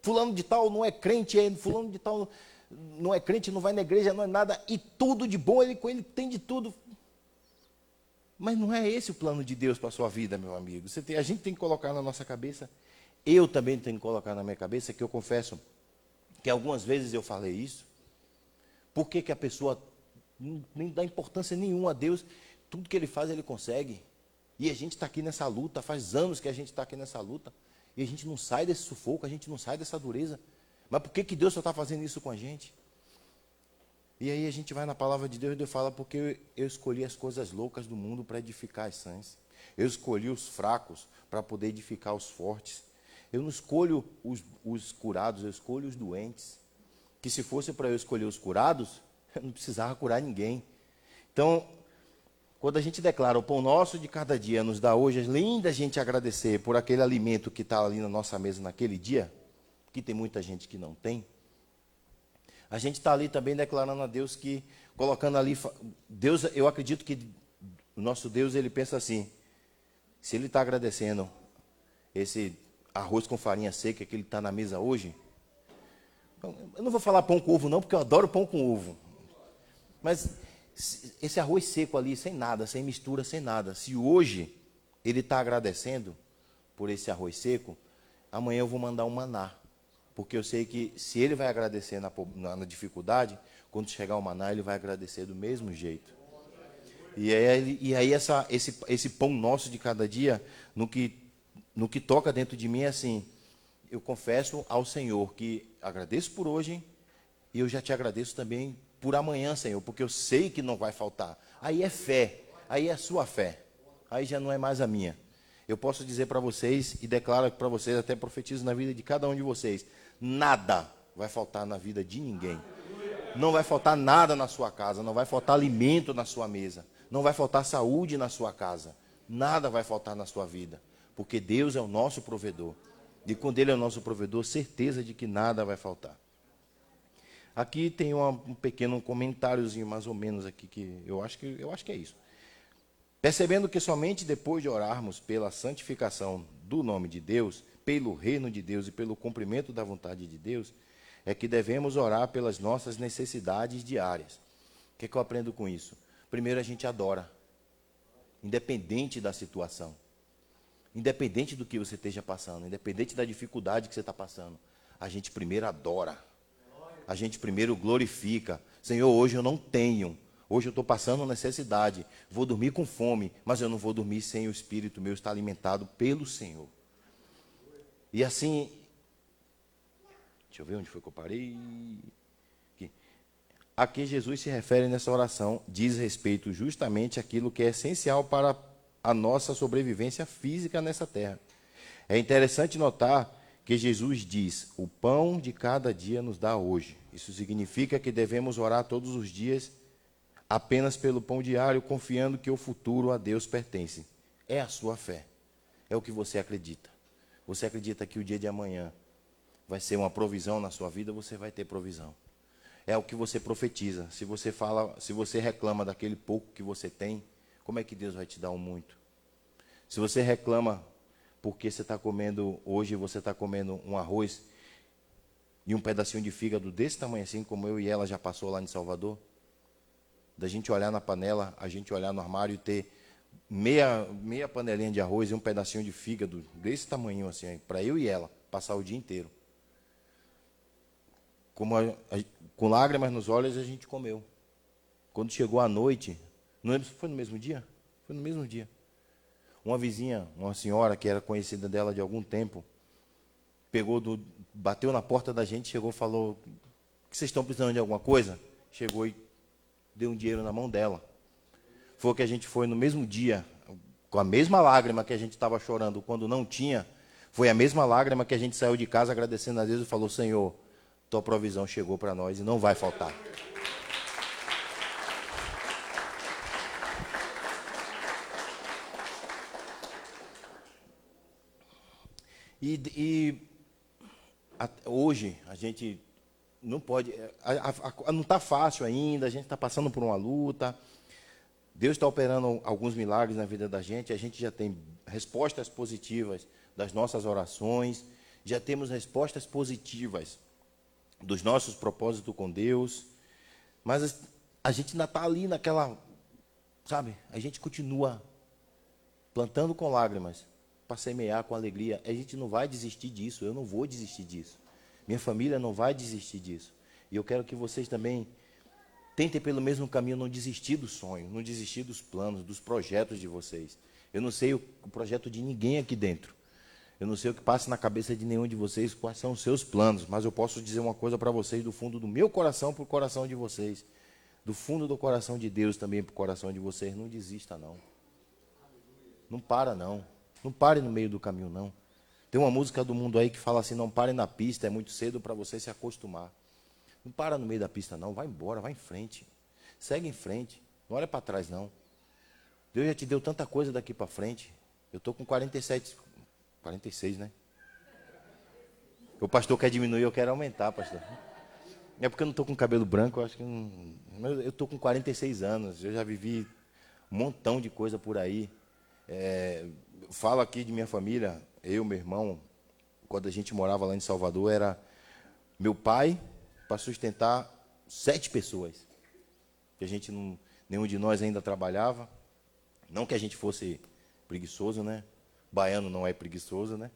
fulano de tal não é crente, fulano de tal não é crente, não vai na igreja, não é nada, e tudo de bom, ele tem de tudo. Mas não é esse o plano de Deus para a sua vida, meu amigo. A gente tem que colocar na nossa cabeça, eu também tenho que colocar na minha cabeça, que eu confesso que algumas vezes eu falei isso. Por que a pessoa nem dá importância nenhuma a Deus? Tudo que ele faz, ele consegue. E a gente está aqui nessa luta, faz anos que a gente está aqui nessa luta, e a gente não sai desse sufoco, a gente não sai dessa dureza. Mas por que Deus só está fazendo isso com a gente? E aí a gente vai na palavra de Deus e Deus fala, porque eu escolhi as coisas loucas do mundo para edificar as sãs. Eu escolhi os fracos para poder edificar os fortes. Eu não escolho os curados, eu escolho os doentes. Que se fosse para eu escolher os curados, eu não precisava curar ninguém. Então, quando a gente declara o pão nosso de cada dia nos dá hoje, além da gente agradecer por aquele alimento que está ali na nossa mesa naquele dia, que tem muita gente que não tem, a gente está ali também declarando a Deus que, colocando ali, Deus, eu acredito que o nosso Deus, ele pensa assim, se ele está agradecendo esse arroz com farinha seca que ele está na mesa hoje, eu não vou falar pão com ovo não, porque eu adoro pão com ovo, mas esse arroz seco ali, sem nada, sem mistura, sem nada, se hoje ele está agradecendo por esse arroz seco, amanhã eu vou mandar um maná, porque eu sei que se ele vai agradecer na dificuldade, quando chegar o maná, ele vai agradecer do mesmo jeito. E aí esse pão nosso de cada dia, no que toca dentro de mim, é assim, eu confesso ao Senhor que agradeço por hoje, e eu já te agradeço também por amanhã, Senhor, porque eu sei que não vai faltar. Aí é fé, aí é a sua fé, aí já não é mais a minha. Eu posso dizer para vocês, e declaro para vocês, até profetizo na vida de cada um de vocês, nada vai faltar na vida de ninguém. Não vai faltar nada na sua casa, não vai faltar alimento na sua mesa, não vai faltar saúde na sua casa, nada vai faltar na sua vida, porque Deus é o nosso provedor. E quando Ele é o nosso provedor, certeza de que nada vai faltar. Aqui tem um pequeno comentáriozinho, mais ou menos, aqui, que eu acho que é isso. Percebendo que somente depois de orarmos pela santificação do nome de Deus, pelo reino de Deus e pelo cumprimento da vontade de Deus, é que devemos orar pelas nossas necessidades diárias. O que é que eu aprendo com isso? Primeiro, a gente adora, independente da situação, independente do que você esteja passando, independente da dificuldade que você está passando, a gente primeiro adora, a gente primeiro glorifica. Senhor, hoje eu não tenho, hoje eu estou passando necessidade, vou dormir com fome, mas eu não vou dormir sem o espírito meu estar alimentado pelo Senhor. E assim, deixa eu ver onde foi que eu parei. Aqui. A que Jesus se refere nessa oração diz respeito justamente àquilo que é essencial para a nossa sobrevivência física nessa terra. É interessante notar que Jesus diz, o pão de cada dia nos dá hoje. Isso significa que devemos orar todos os dias apenas pelo pão diário, confiando que o futuro a Deus pertence. É a sua fé, é o que você acredita. Você acredita que o dia de amanhã vai ser uma provisão na sua vida, você vai ter provisão. É o que você profetiza. Se você fala, se você reclama daquele pouco que você tem, como é que Deus vai te dar um muito? Se você reclama porque você está comendo, hoje você está comendo um arroz e um pedacinho de fígado desse tamanho assim, como eu e ela já passou lá em Salvador, da gente olhar na panela, a gente olhar no armário e ter meia panelinha de arroz e um pedacinho de fígado desse tamanho assim, para eu e ela passar o dia inteiro. Com lágrimas nos olhos a gente comeu. Quando chegou a noite, não lembro se foi no mesmo dia? Foi no mesmo dia. Uma vizinha, uma senhora que era conhecida dela de algum tempo, bateu na porta da gente, chegou e falou, que vocês estão precisando de alguma coisa? Chegou e deu um dinheiro na mão dela. Foi que a gente foi no mesmo dia, com a mesma lágrima que a gente estava chorando quando não tinha, foi a mesma lágrima que a gente saiu de casa agradecendo a Deus e falou, Senhor, tua provisão chegou para nós e não vai faltar. Hoje a gente não pode, não está fácil ainda, a gente está passando por uma luta, Deus está operando alguns milagres na vida da gente, a gente já tem respostas positivas das nossas orações, já temos respostas positivas dos nossos propósitos com Deus, mas a gente ainda está ali naquela, sabe, a gente continua plantando com lágrimas, para semear com alegria. A gente não vai desistir disso, eu não vou desistir disso. Minha família não vai desistir disso. E eu quero que vocês também tentem pelo mesmo caminho não desistir do sonho, não desistir dos planos, dos projetos de vocês. Eu não sei o projeto de ninguém aqui dentro. Eu não sei o que passa na cabeça de nenhum de vocês, quais são os seus planos, mas eu posso dizer uma coisa para vocês do fundo do meu coração para o coração de vocês. Do fundo do coração de Deus também para o coração de vocês. Não desista, não. Não para, não. Não pare no meio do caminho, não. Tem uma música do mundo aí que fala assim: não pare na pista, é muito cedo para você se acostumar. Não para no meio da pista, não. Vai embora, vai em frente. Segue em frente. Não olha para trás, não. Deus já te deu tanta coisa daqui para frente. Eu estou com 47, 46, né? O pastor quer diminuir, eu quero aumentar, pastor. É porque eu não estou com cabelo branco, eu acho que não... Eu estou com 46 anos, eu já vivi um montão de coisa por aí. Falo aqui de minha família, eu, meu irmão, quando a gente morava lá em Salvador, era meu pai para sustentar 7 pessoas. Que a gente não, nenhum de nós ainda trabalhava. Não que a gente fosse preguiçoso, né? Baiano não é preguiçoso, né?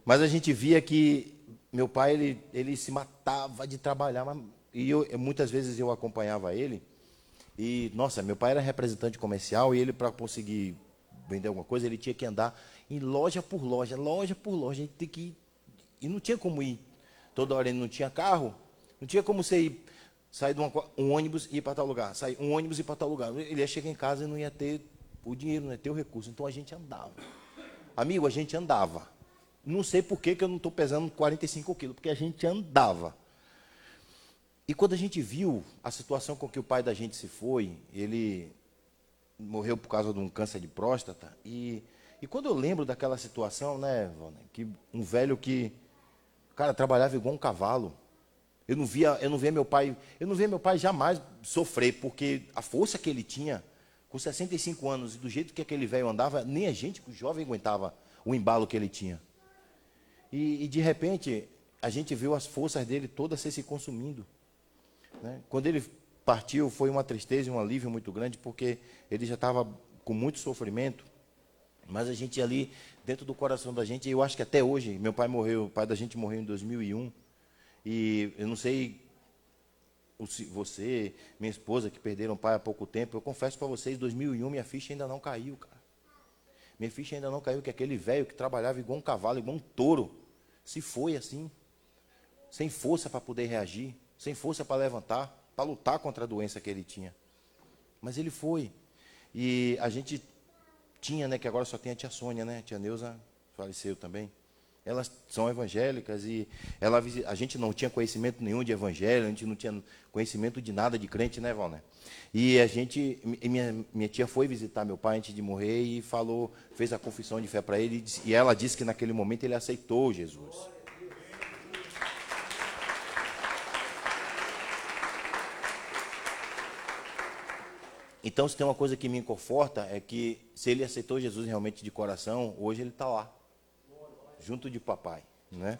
Mas a gente via que meu pai, ele se matava de trabalhar. E muitas vezes eu acompanhava ele. E, nossa, meu pai era representante comercial e ele, para conseguir vender alguma coisa, ele tinha que andar em loja por loja. A gente tinha que ir. E não tinha como ir toda hora, ele não tinha carro. Não tinha como você ir, sair de um ônibus e ir para tal lugar. Sair um ônibus e ir para tal lugar. Ele ia chegar em casa e não ia ter o dinheiro, não ia ter o recurso. Então a gente andava. Amigo, a gente andava. Não sei por que eu não estou pesando 45 quilos, porque a gente andava. E quando a gente viu a situação com que o pai da gente se foi, ele morreu por causa de um câncer de próstata. E quando eu lembro daquela situação, né, que um velho que, cara, trabalhava igual um cavalo. Eu não via meu pai jamais sofrer, porque a força que ele tinha, com 65 anos, e do jeito que aquele velho andava, nem a gente, o jovem, aguentava o embalo que ele tinha. E de repente, a gente viu as forças dele todas se consumindo. Né? Quando ele partiu, foi uma tristeza e um alívio muito grande, porque ele já estava com muito sofrimento, mas a gente ali, dentro do coração da gente, eu acho que até hoje, meu pai morreu, o pai da gente morreu em 2001, e eu não sei, você, minha esposa, que perderam o pai há pouco tempo, eu confesso para vocês, 2001 minha ficha ainda não caiu, cara. Minha ficha ainda não caiu, que aquele velho que trabalhava igual um cavalo, igual um touro, se foi assim, sem força para poder reagir, sem força para levantar, para lutar contra a doença que ele tinha. Mas ele foi. E a gente tinha, né, que agora só tem a tia Sônia, né? A tia Neuza faleceu também. Elas são evangélicas e a gente não tinha conhecimento nenhum de evangelho, a gente não tinha conhecimento de nada de crente, né, Valner? E minha tia foi visitar meu pai antes de morrer e fez a confissão de fé para ele, e ela disse que naquele momento ele aceitou Jesus. Então, se tem uma coisa que me conforta, é que se ele aceitou Jesus realmente de coração, hoje ele está lá, junto de papai, né?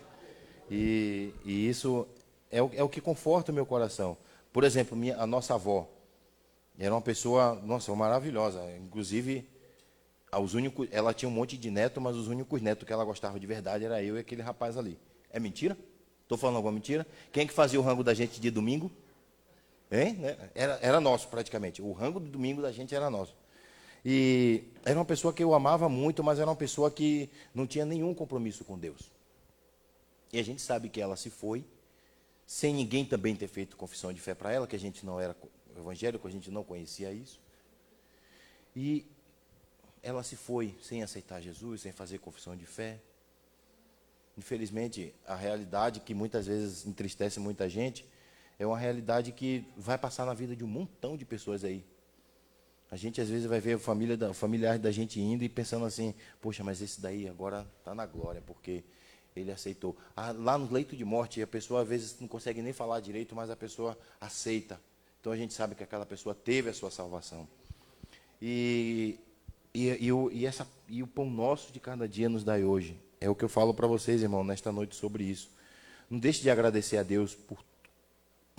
E isso é o que conforta o meu coração. Por exemplo, a nossa avó era uma pessoa, nossa, maravilhosa. Inclusive, ela tinha um monte de neto, mas os únicos netos que ela gostava de verdade era eu e aquele rapaz ali. É mentira? Estou falando alguma mentira? Quem é que fazia o rango da gente de domingo? Hein? Era nosso, praticamente. O rango do domingo da gente era nosso. E era uma pessoa que eu amava muito, mas era uma pessoa que não tinha nenhum compromisso com Deus. E a gente sabe que ela se foi, sem ninguém também ter feito confissão de fé para ela, que a gente não era evangélico, a gente não conhecia isso. E ela se foi sem aceitar Jesus, sem fazer confissão de fé. Infelizmente, a realidade que muitas vezes entristece muita gente é uma realidade que vai passar na vida de um montão de pessoas aí. A gente às vezes vai ver o familiar da gente indo e pensando assim, poxa, mas esse daí agora está na glória, porque ele aceitou. Lá no leito de morte, a pessoa às vezes não consegue nem falar direito, mas a pessoa aceita. Então a gente sabe que aquela pessoa teve a sua salvação. E o pão nosso de cada dia nos dai hoje. É o que eu falo para vocês, irmão, nesta noite sobre isso. Não deixe de agradecer a Deus por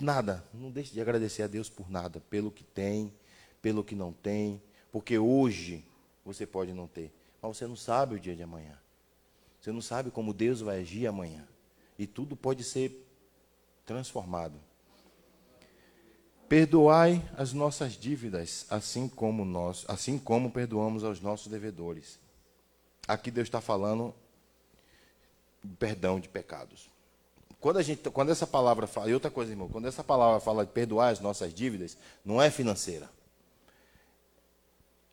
nada. Não deixe de agradecer a Deus por nada, pelo que tem, pelo que não tem, porque hoje você pode não ter, mas você não sabe o dia de amanhã. Você não sabe como Deus vai agir amanhã. E tudo pode ser transformado. Perdoai as nossas dívidas, assim como perdoamos aos nossos devedores. Aqui Deus está falando de perdão de pecados. Quando essa palavra fala, e outra coisa, irmão, quando essa palavra fala de perdoar as nossas dívidas, não é financeira.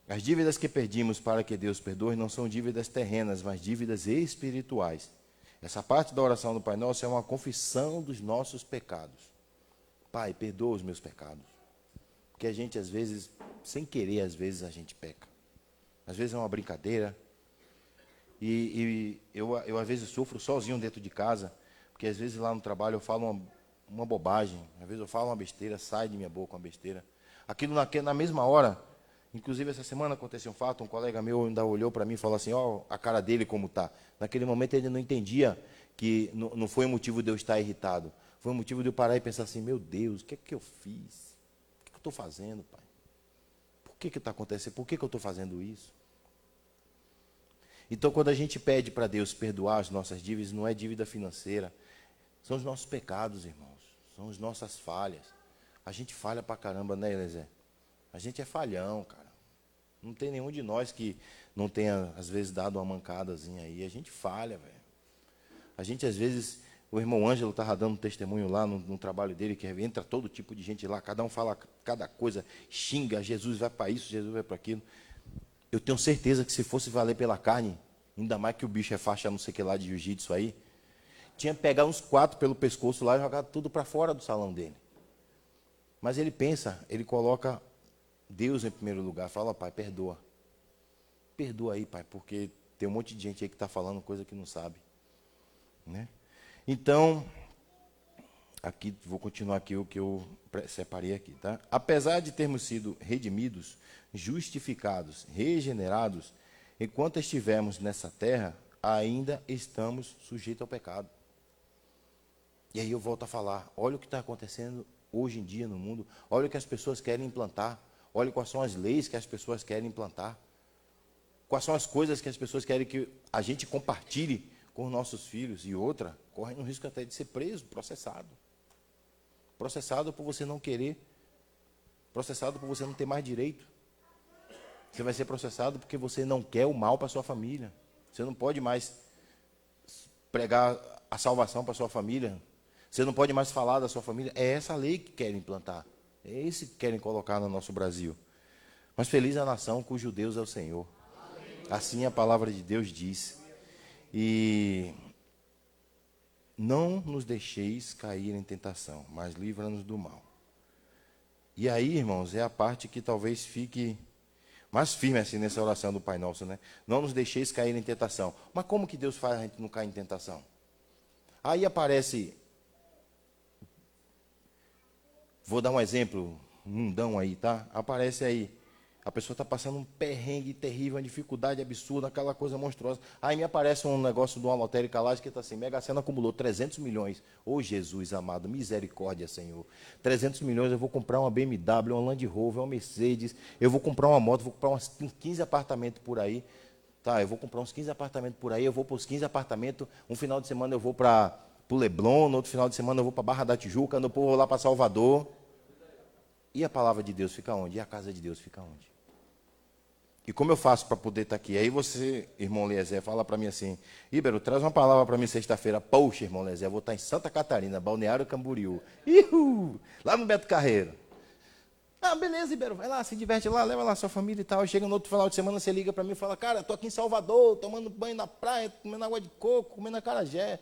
As dívidas que pedimos para que Deus perdoe não são dívidas terrenas, mas dívidas espirituais. Essa parte da oração do Pai Nosso é uma confissão dos nossos pecados. Pai, perdoa os meus pecados. Porque a gente, às vezes, sem querer, às vezes a gente peca. Às vezes é uma brincadeira. E eu às vezes, sofro sozinho dentro de casa, porque às vezes lá no trabalho eu falo uma bobagem, às vezes eu falo uma besteira, sai de minha boca uma besteira. Aquilo na mesma hora, inclusive essa semana aconteceu um fato, um colega meu ainda olhou para mim e falou assim, ó, a cara dele como está. Naquele momento ele não entendia que não foi o motivo de eu estar irritado, foi o motivo de eu parar e pensar assim, meu Deus, o que é que eu fiz? O que é que eu estou fazendo, Pai? Por que está acontecendo? Por que eu estou fazendo isso? Então, quando a gente pede para Deus perdoar as nossas dívidas, não é dívida financeira, são os nossos pecados, irmãos, são as nossas falhas. A gente falha pra caramba, né, Eliezer? A gente é falhão, cara. Não tem nenhum de nós que não tenha, às vezes, dado uma mancadazinha aí. A gente falha, velho. A gente, às vezes, o irmão Ângelo estava dando um testemunho lá no trabalho dele, que entra todo tipo de gente lá, cada um fala cada coisa, xinga, Jesus vai para isso, Jesus vai para aquilo. Eu tenho certeza que se fosse valer pela carne, ainda mais que o bicho é faixa não sei o que lá de jiu-jitsu aí, tinha que pegar uns 4 pelo pescoço lá e jogar tudo para fora do salão dele. Mas ele pensa, ele coloca Deus em primeiro lugar, fala, Pai, perdoa. Perdoa aí, Pai, porque tem um monte de gente aí que está falando coisa que não sabe. Né? Então, aqui, vou continuar aqui o que eu separei aqui, tá? Apesar de termos sido redimidos, justificados, regenerados, enquanto estivermos nessa terra, ainda estamos sujeitos ao pecado. E aí eu volto a falar, olha o que está acontecendo hoje em dia no mundo, olha o que as pessoas querem implantar, olha quais são as leis que as pessoas querem implantar, quais são as coisas que as pessoas querem que a gente compartilhe com os nossos filhos, e outra, corre no risco até de ser preso, processado. Processado por você não querer, processado por você não ter mais direito. Você vai ser processado porque você não quer o mal para a sua família. Você não pode mais pregar a salvação para a sua família. Você não pode mais falar da sua família. É essa lei que querem implantar. É esse que querem colocar no nosso Brasil. Mas feliz a nação cujo Deus é o Senhor. Assim a palavra de Deus diz. E não nos deixeis cair em tentação, mas livra-nos do mal. E aí, irmãos, é a parte que talvez fique mais firme assim nessa oração do Pai Nosso, né? Não nos deixeis cair em tentação. Mas como que Deus faz a gente não cair em tentação? Aí aparece, vou dar um exemplo, mundão aí, tá? Aparece aí, a pessoa está passando um perrengue terrível, uma dificuldade absurda, aquela coisa monstruosa. Aí me aparece um negócio de uma lotérica lá, que está assim, Mega Sena acumulou 300 milhões. Ô Jesus amado, misericórdia, Senhor. 300 milhões, eu vou comprar uma BMW, uma Land Rover, uma Mercedes, eu vou comprar uma moto, vou comprar uns 15 apartamentos por aí. Tá, eu vou comprar uns 15 apartamentos por aí, eu vou para os 15 apartamentos, um final de semana eu vou para o Leblon, no outro final de semana eu vou para Barra da Tijuca, no povo lá para Salvador. E a palavra de Deus fica onde? E a casa de Deus fica onde? E como eu faço para poder estar aqui? Aí você, irmão Eliezer, fala para mim assim, Íbero, traz uma palavra para mim sexta-feira. Poxa, irmão Eliezer, eu vou estar em Santa Catarina, Balneário Camboriú. Ihu! Lá no Beto Carreiro. Ah, beleza, Íbero, vai lá, se diverte lá, leva lá a sua família e tal. E chega no outro final de semana, você liga para mim e fala, cara, estou aqui em Salvador, tomando banho na praia, comendo água de coco, comendo acarajé.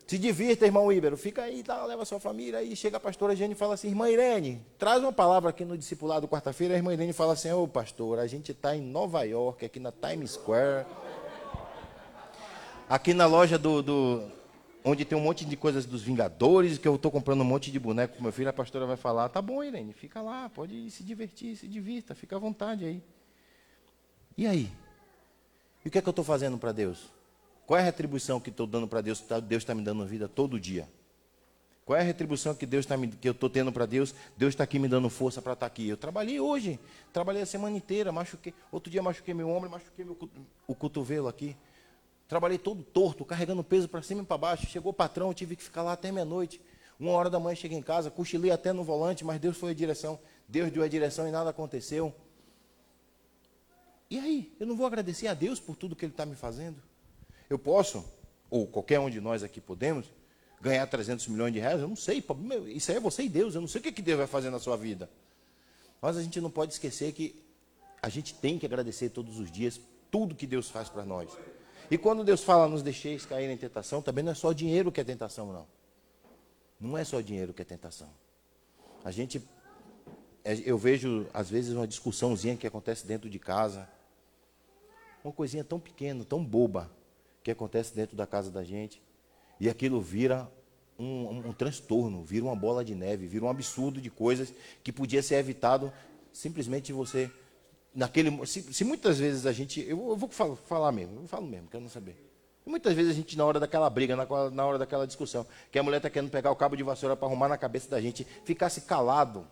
Se divirta, irmão Íbero, fica aí, tá, leva a sua família. Aí chega a pastora Jane e fala assim, irmã Irene, traz uma palavra aqui no discipulado quarta-feira. A irmã Irene fala assim, ô pastor, a gente está em Nova York, aqui na Times Square, aqui na loja onde tem um monte de coisas dos Vingadores, que eu estou comprando um monte de boneco para meu filho. A pastora vai falar, tá bom, Irene, fica lá, pode se divertir, se divirta, fica à vontade aí. E aí? E o que é que eu estou fazendo para Deus? Qual é a retribuição que estou dando para Deus, que Deus está me dando vida todo dia? Qual é a retribuição que que eu estou tendo para Deus? Deus está aqui me dando força para estar aqui. Eu trabalhei hoje, trabalhei a semana inteira, machuquei. Outro dia machuquei meu ombro, machuquei o cotovelo aqui. Trabalhei todo torto, carregando peso para cima e para baixo. Chegou o patrão, eu tive que ficar lá até meia-noite. 1h da manhã cheguei em casa, cochilei até no volante, mas Deus foi a direção. Deus deu a direção e nada aconteceu. E aí? Eu não vou agradecer a Deus por tudo que Ele está me fazendo? Eu posso, ou qualquer um de nós aqui podemos, ganhar 300 milhões de reais? Eu não sei, isso aí é você e Deus, eu não sei o que Deus vai fazer na sua vida. Mas a gente não pode esquecer que A gente tem que agradecer todos os dias tudo que Deus faz para nós. E quando Deus fala, nos deixeis cair em tentação, também não é só dinheiro que é tentação, não. Não é só dinheiro que é tentação. Eu vejo, às vezes, uma discussãozinha que acontece dentro de casa. Uma coisinha tão pequena, tão boba, que acontece dentro da casa da gente. E aquilo vira um transtorno, vira uma bola de neve, vira um absurdo de coisas que podia ser evitado simplesmente você... Se muitas vezes a gente... Eu vou falar mesmo, eu falo mesmo, quero não saber. E muitas vezes a gente, na hora daquela briga, na hora daquela discussão, que a mulher está querendo pegar o cabo de vassoura para arrumar na cabeça da gente, ficasse calado,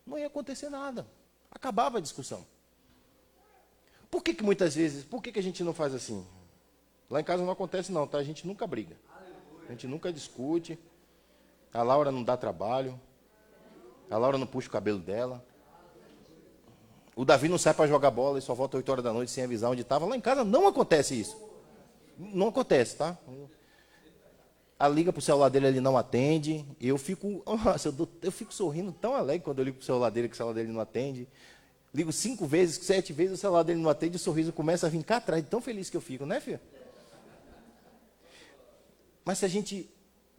não ia acontecer nada. Acabava a discussão. Por que muitas vezes, por que a gente não faz assim? Lá em casa não acontece não, tá? A gente nunca briga. A gente nunca discute. A Laura não dá trabalho. A Laura não puxa o cabelo dela. O Davi não sai para jogar bola e só volta 8 horas da noite sem avisar onde estava. Lá em casa não acontece isso. Não acontece, tá? A liga pro celular dele, ele não atende. Eu fico sorrindo tão alegre quando eu ligo pro celular dele, que o celular dele não atende. Ligo 5 vezes, 7 vezes, o celular dele não atende, o sorriso começa a vir cá atrás, tão feliz que eu fico, né, filho? Mas se a gente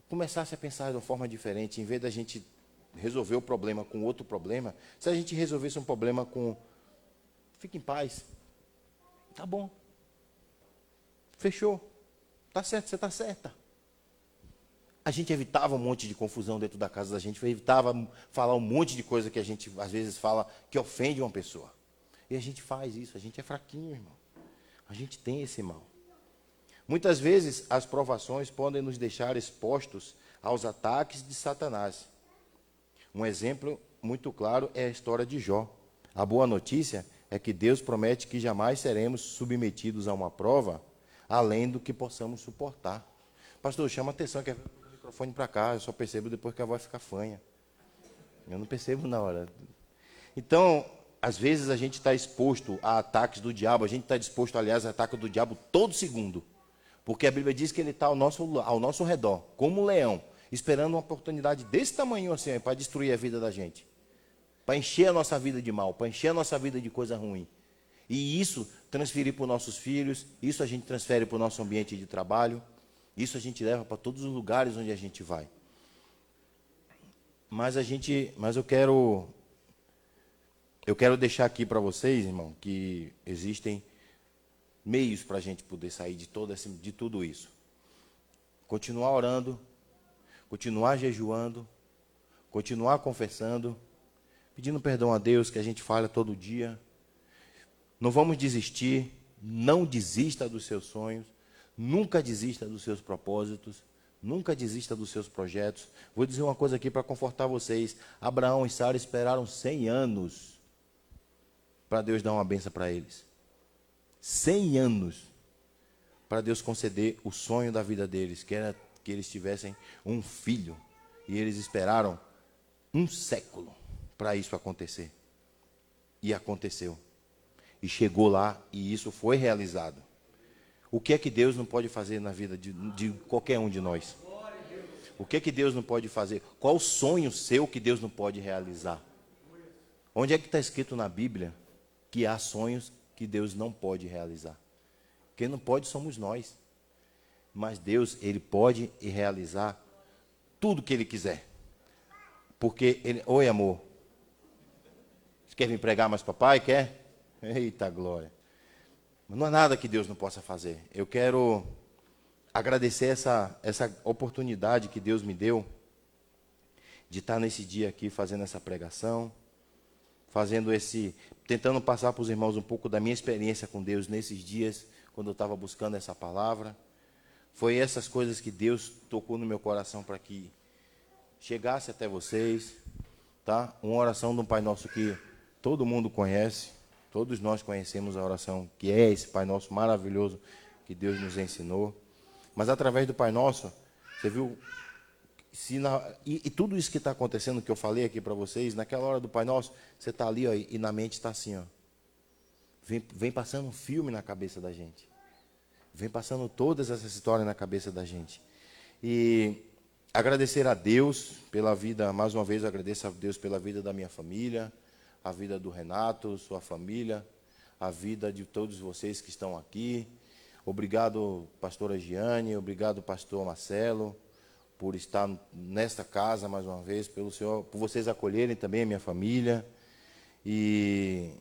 começasse a pensar de uma forma diferente, em vez da gente resolver o problema com outro problema, se a gente resolvesse um problema com... Fique em paz. Tá bom. Fechou. Tá certo, você tá certa. A gente evitava um monte de confusão dentro da casa da gente, evitava falar um monte de coisa que a gente, às vezes, fala que ofende uma pessoa. E a gente faz isso, a gente é fraquinho, irmão. A gente tem esse mal. Muitas vezes, as provações podem nos deixar expostos aos ataques de Satanás. Um exemplo muito claro é a história de Jó. A boa notícia é que Deus promete que jamais seremos submetidos a uma prova além do que possamos suportar. Pastor, chama atenção que o microfone para cá, eu só percebo depois que a voz fica fanha. Eu não percebo na hora. Então, às vezes a gente está exposto a ataques do diabo, a gente está disposto, aliás, a ataques do diabo todo segundo. Porque a Bíblia diz que ele está ao nosso redor, como um leão, esperando uma oportunidade desse tamanho assim, para destruir a vida da gente. Para encher a nossa vida de mal, para encher a nossa vida de coisa ruim. E isso transferir para os nossos filhos, isso a gente transfere para o nosso ambiente de trabalho, isso a gente leva para todos os lugares onde a gente vai. Mas eu quero deixar aqui para vocês, irmão, que existem meios para a gente poder sair de tudo isso. Continuar orando, continuar jejuando, continuar confessando, pedindo perdão a Deus, que a gente falha todo dia. Não vamos desistir, não desista dos seus sonhos, nunca desista dos seus propósitos, nunca desista dos seus projetos. Vou dizer uma coisa aqui para confortar vocês. Abraão e Sara esperaram 100 anos para Deus dar uma bênção para eles. 100 anos para Deus conceder o sonho da vida deles, que era que eles tivessem um filho. E eles esperaram 1 século para isso acontecer. E aconteceu. E chegou lá e isso foi realizado. O que é que Deus não pode fazer na vida de qualquer um de nós? O que é que Deus não pode fazer? Qual o sonho seu que Deus não pode realizar? Onde é que está escrito na Bíblia que há sonhos que Deus não pode realizar? Quem não pode somos nós. Mas Deus, Ele pode realizar tudo que Ele quiser. Porque Ele... Oi, amor. Você quer vir pregar mais papai? Quer? Eita glória. Não há nada que Deus não possa fazer. Eu quero agradecer essa oportunidade que Deus me deu de estar nesse dia aqui fazendo essa pregação, tentando passar para os irmãos um pouco da minha experiência com Deus nesses dias, quando eu estava buscando essa palavra. Foi essas coisas que Deus tocou no meu coração para que chegasse até vocês, tá? Uma oração de um Pai Nosso que todo mundo conhece. Todos nós conhecemos a oração, que é esse Pai Nosso maravilhoso que Deus nos ensinou. Mas através do Pai Nosso, você viu, e tudo isso que está acontecendo, que eu falei aqui para vocês, naquela hora do Pai Nosso, você está ali, ó, e na mente está assim, ó. Vem passando um filme na cabeça da gente. Vem passando todas essas histórias na cabeça da gente. E agradecer a Deus pela vida, mais uma vez eu agradeço a Deus pela vida da minha família, a vida do Renato, sua família, a vida de todos vocês que estão aqui. Obrigado, pastora Giane, obrigado, pastor Marcelo, por estar nesta casa mais uma vez, pelo Senhor, por vocês acolherem também a minha família. E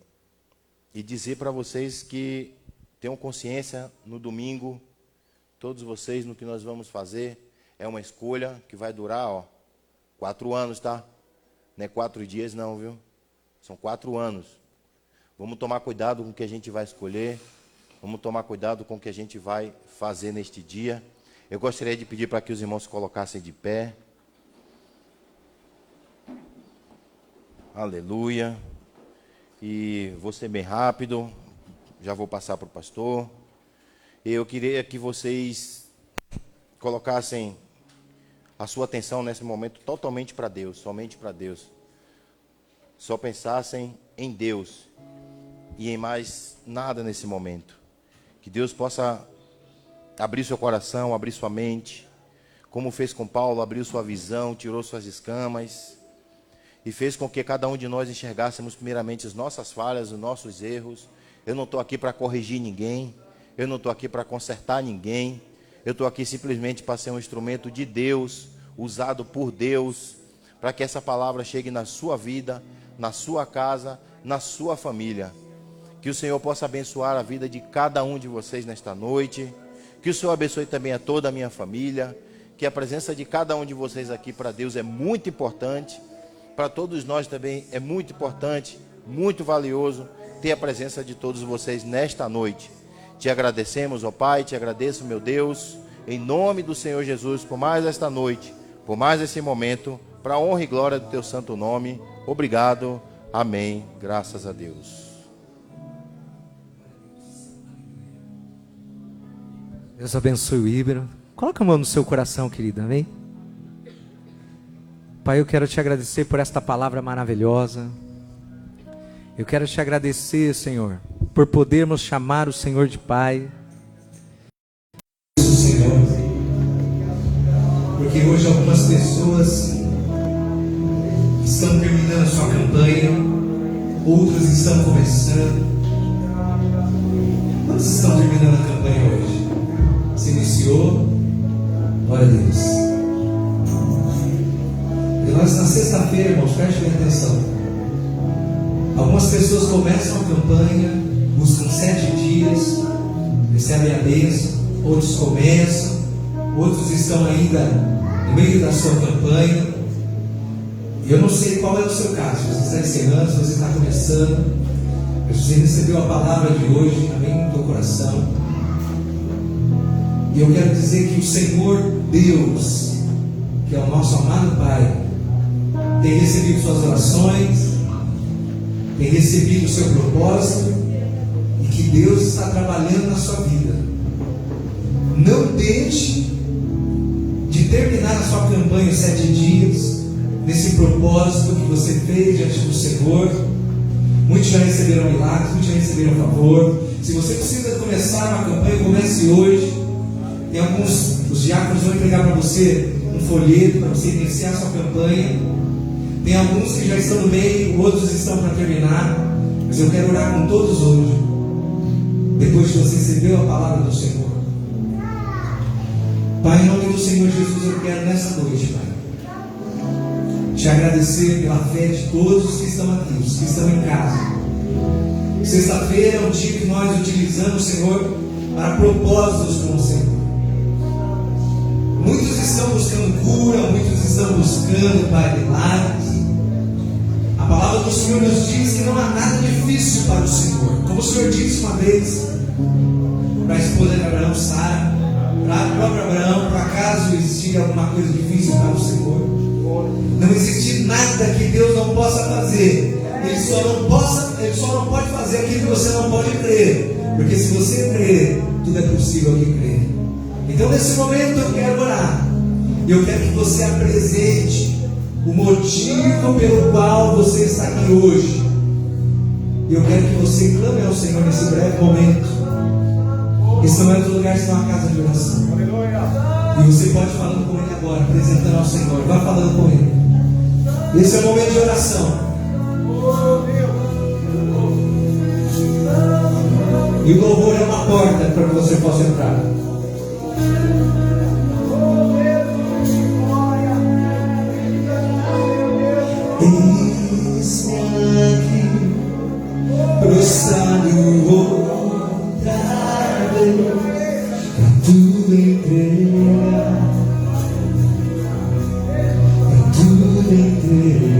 dizer para vocês que tenham consciência no domingo, todos vocês, no que nós vamos fazer. É uma escolha que vai durar 4 anos, tá? Não é 4 dias não, viu? São 4 anos. Vamos tomar cuidado com o que a gente vai escolher. Vamos tomar cuidado com o que a gente vai fazer neste dia. Eu gostaria de pedir para que os irmãos se colocassem de pé. Aleluia. E vou ser bem rápido. Já vou passar para o pastor. Eu queria que vocês colocassem a sua atenção nesse momento totalmente para Deus, somente para Deus. Só pensassem em Deus e em mais nada nesse momento. Que Deus possa abrir seu coração, abrir sua mente, como fez com Paulo, abriu sua visão, tirou suas escamas e fez com que cada um de nós enxergássemos primeiramente as nossas falhas, os nossos erros. Eu não estou aqui para corrigir ninguém, eu não estou aqui para consertar ninguém, eu estou aqui simplesmente para ser um instrumento de Deus, usado por Deus, para que essa palavra chegue na sua vida, na sua casa, na sua família. Que o Senhor possa abençoar a vida de cada um de vocês nesta noite. Que o Senhor abençoe também a toda a minha família. Que a presença de cada um de vocês aqui para Deus é muito importante. Para todos nós também é muito importante, muito valioso ter a presença de todos vocês nesta noite. Te agradecemos, ó Pai, te agradeço, meu Deus, em nome do Senhor Jesus, por mais esta noite, por mais esse momento, para a honra e glória do teu santo nome. Obrigado, amém, graças a Deus. Deus abençoe o Íbero. Coloca a mão no seu coração, querido, amém? Pai, eu quero te agradecer por esta palavra maravilhosa. Eu quero te agradecer, Senhor, por podermos chamar o Senhor de Pai. Senhor, porque hoje algumas pessoas estão terminando a sua campanha, outras estão começando. Quantos estão terminando a campanha hoje? Se iniciou, glória a Deus. E nós na sexta-feira, irmãos, prestem atenção. Algumas pessoas começam a campanha, buscam 7 dias, recebem a bênção, outros começam, outros estão ainda no meio da sua campanha. E eu não sei qual é o seu caso, se você está encerrando, se você está começando, mas você recebeu a palavra de hoje, amém, no teu coração. E eu quero dizer que o Senhor Deus, que é o nosso amado Pai, tem recebido suas orações, tem recebido o seu propósito, e que Deus está trabalhando na sua vida. Não deixe de terminar a sua campanha em 7 dias, nesse propósito que você fez diante do Senhor. Muitos já receberam milagres, muitos já receberam favor. Se você precisa começar uma campanha, comece hoje. Tem alguns, os diáconos vão entregar para você um folheto para você iniciar a sua campanha. Tem alguns que já estão no meio, outros estão para terminar. Mas eu quero orar com todos hoje, depois que você recebeu a palavra do Senhor. Pai, em nome do Senhor Jesus, eu quero nessa noite, Pai, te agradecer pela fé de todos os que estão aqui, os que estão em casa. Sexta-feira é um dia que nós utilizamos, Senhor, para propósitos com o Senhor. Muitos estão buscando cura, muitos estão buscando, Pai, milagres. A palavra do Senhor nos diz que não há nada difícil para o Senhor. Como o Senhor disse uma vez para a esposa de Abraão, Sara, para o próprio Abraão, por acaso existir alguma coisa difícil para o Senhor? Não existe nada que Deus não possa fazer. Ele só não pode fazer aquilo que você não pode crer. Porque se você crer, tudo é possível que crer. Então nesse momento eu quero orar. Eu quero que você apresente o motivo pelo qual você está aqui hoje. Eu quero que você clame ao Senhor nesse breve momento. Esse não é outro lugar senão a casa de oração. E você pode falando com Ele agora, apresentando ao Senhor. Vá falando com Ele. Esse é o momento de oração. E o louvor é uma porta para que você possa entrar. Eis-me aqui, prostrado outra vez, pra tu entregar, pra tu entregar.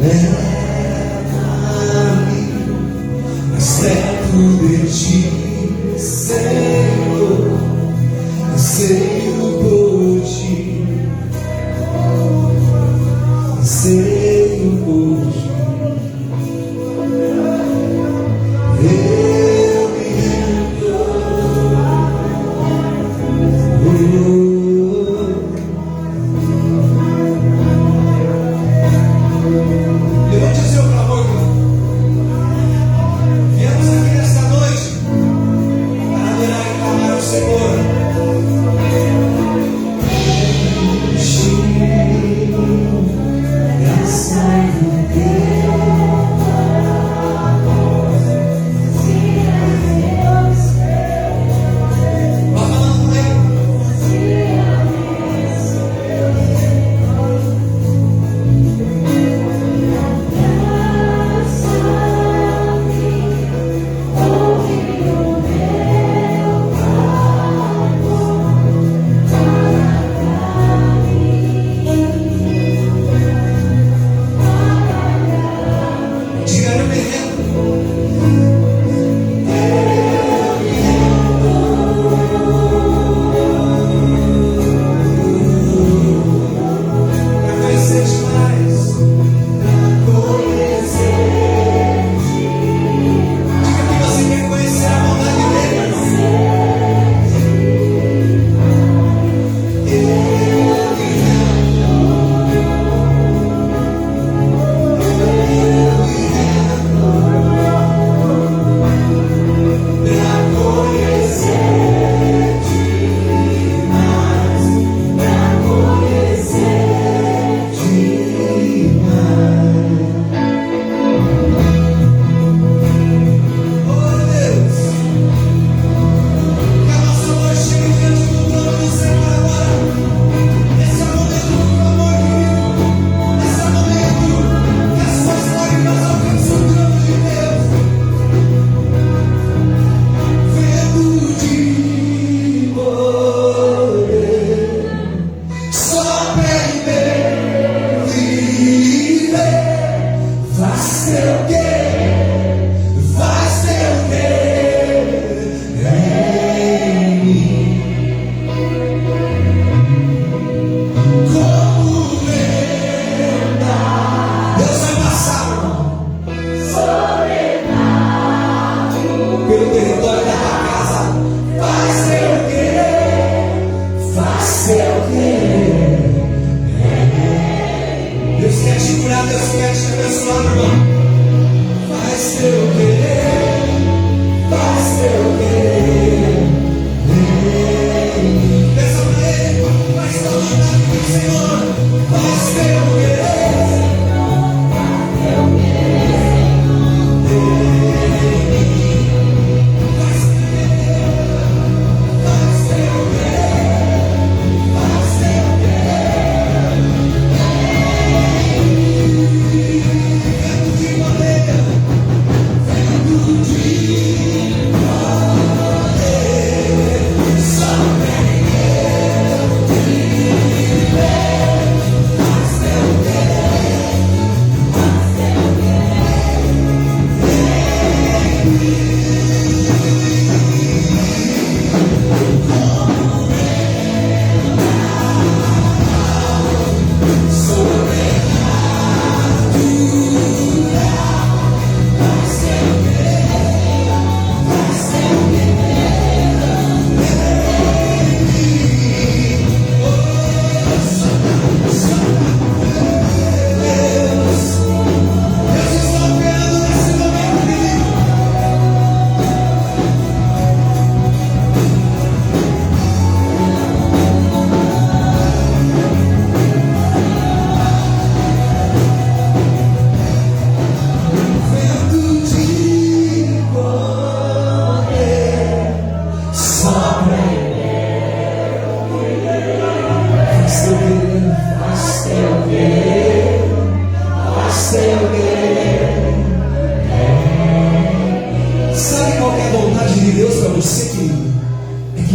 Leva-me a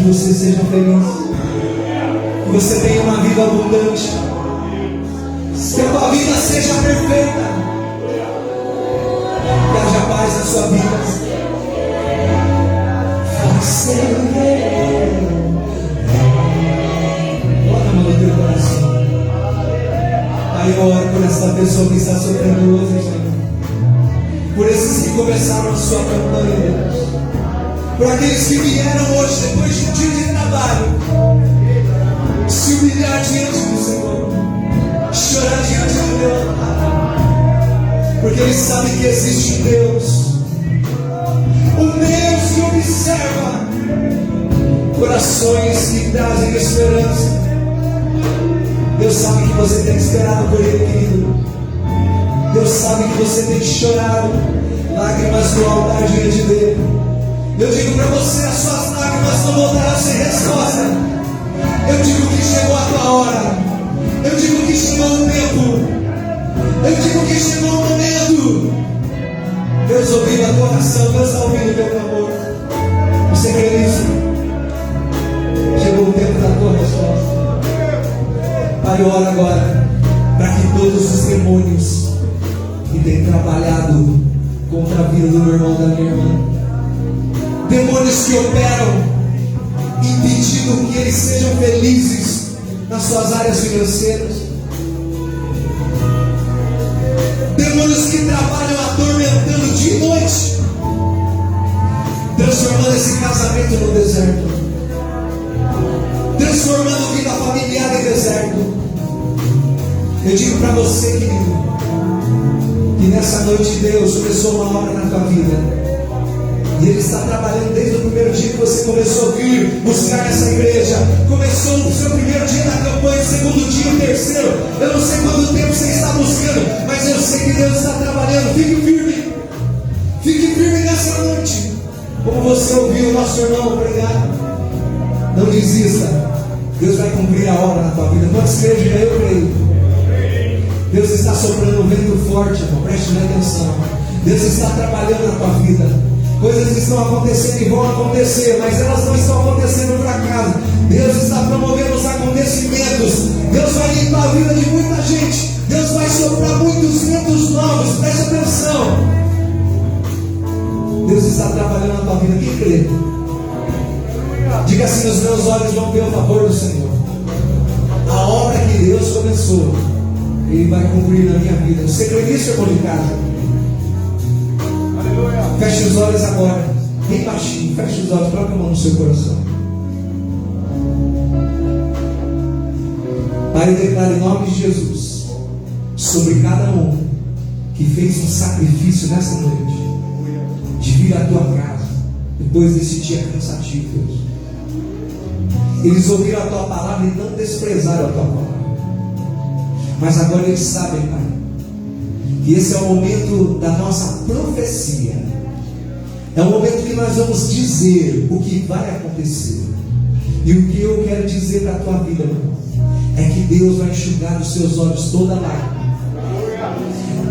você seja feliz, que você tenha uma vida abundante, que a tua vida seja perfeita, que haja paz na sua vida. Bota a mão no teu coração. Pai, eu oro por essa pessoa que está sofrendo hoje, Senhor. Por esses que começaram a sua campanha, Deus. Por aqueles que vieram hoje, depois de um dia de trabalho, se humilhar diante do Senhor, chorar diante do teu altar, porque eles sabem que existe um Deus que observa corações que trazem esperança. Deus sabe que você tem esperado por Ele, querido. Deus sabe que você tem chorado lágrimas no altar diante dele. Eu digo para você, as suas lágrimas não voltarão a ser resposta. Eu digo que chegou a tua hora. Eu digo que chegou o tempo. Eu digo que chegou o momento. Deus ouviu a tua oração. Deus está ouvindo o teu clamor. Você crê nisso? Chegou o tempo da tua resposta. Pai, eu oro agora para que todos os demônios que têm trabalhado contra a vida do meu irmão, da minha irmã, demônios que operam impedindo que eles sejam felizes nas suas áreas financeiras, demônios que trabalham atormentando de noite, transformando esse casamento no deserto, transformando vida familiar em deserto. Eu digo para você, querido, que nessa noite Deus começou uma obra na tua vida, e Ele está trabalhando desde o primeiro dia que você começou a vir buscar nessa igreja. Começou o seu primeiro dia na campanha, o segundo dia, o terceiro. Eu não sei quanto tempo você está buscando, mas eu sei que Deus está trabalhando. Fique firme nessa noite. Como você ouviu o nosso irmão pregar, não desista. Deus vai cumprir a obra na tua vida. Quantos creem? Eu creio. Deus está soprando um vento forte, irmão. Preste bem atenção. Deus está trabalhando na tua vida. Coisas estão acontecendo e vão acontecer, mas elas não estão acontecendo por acaso. Deus está promovendo os acontecimentos. Deus vai limpar a vida de muita gente. Deus vai soprar muitos ventos novos. Preste atenção. Deus está trabalhando na tua vida. Quem crê? Diga assim: os meus olhos vão ver o favor do Senhor. A obra que Deus começou, Ele vai cumprir na minha vida. Você crê nisso, irmão de casa? Feche os olhos agora, bem baixinho. Feche os olhos, coloque a mão no seu coração. Pai, eu declaro em nome de Jesus sobre cada um que fez um sacrifício nessa noite de vir à tua casa depois desse dia cansativo, Deus. Eles ouviram a tua palavra e não desprezaram a tua palavra, mas agora eles sabem, Pai, que esse é o momento da nossa profecia. É o momento que nós vamos dizer o que vai acontecer. E o que eu quero dizer para a tua vida, irmão, é que Deus vai enxugar dos seus olhos toda lágrima.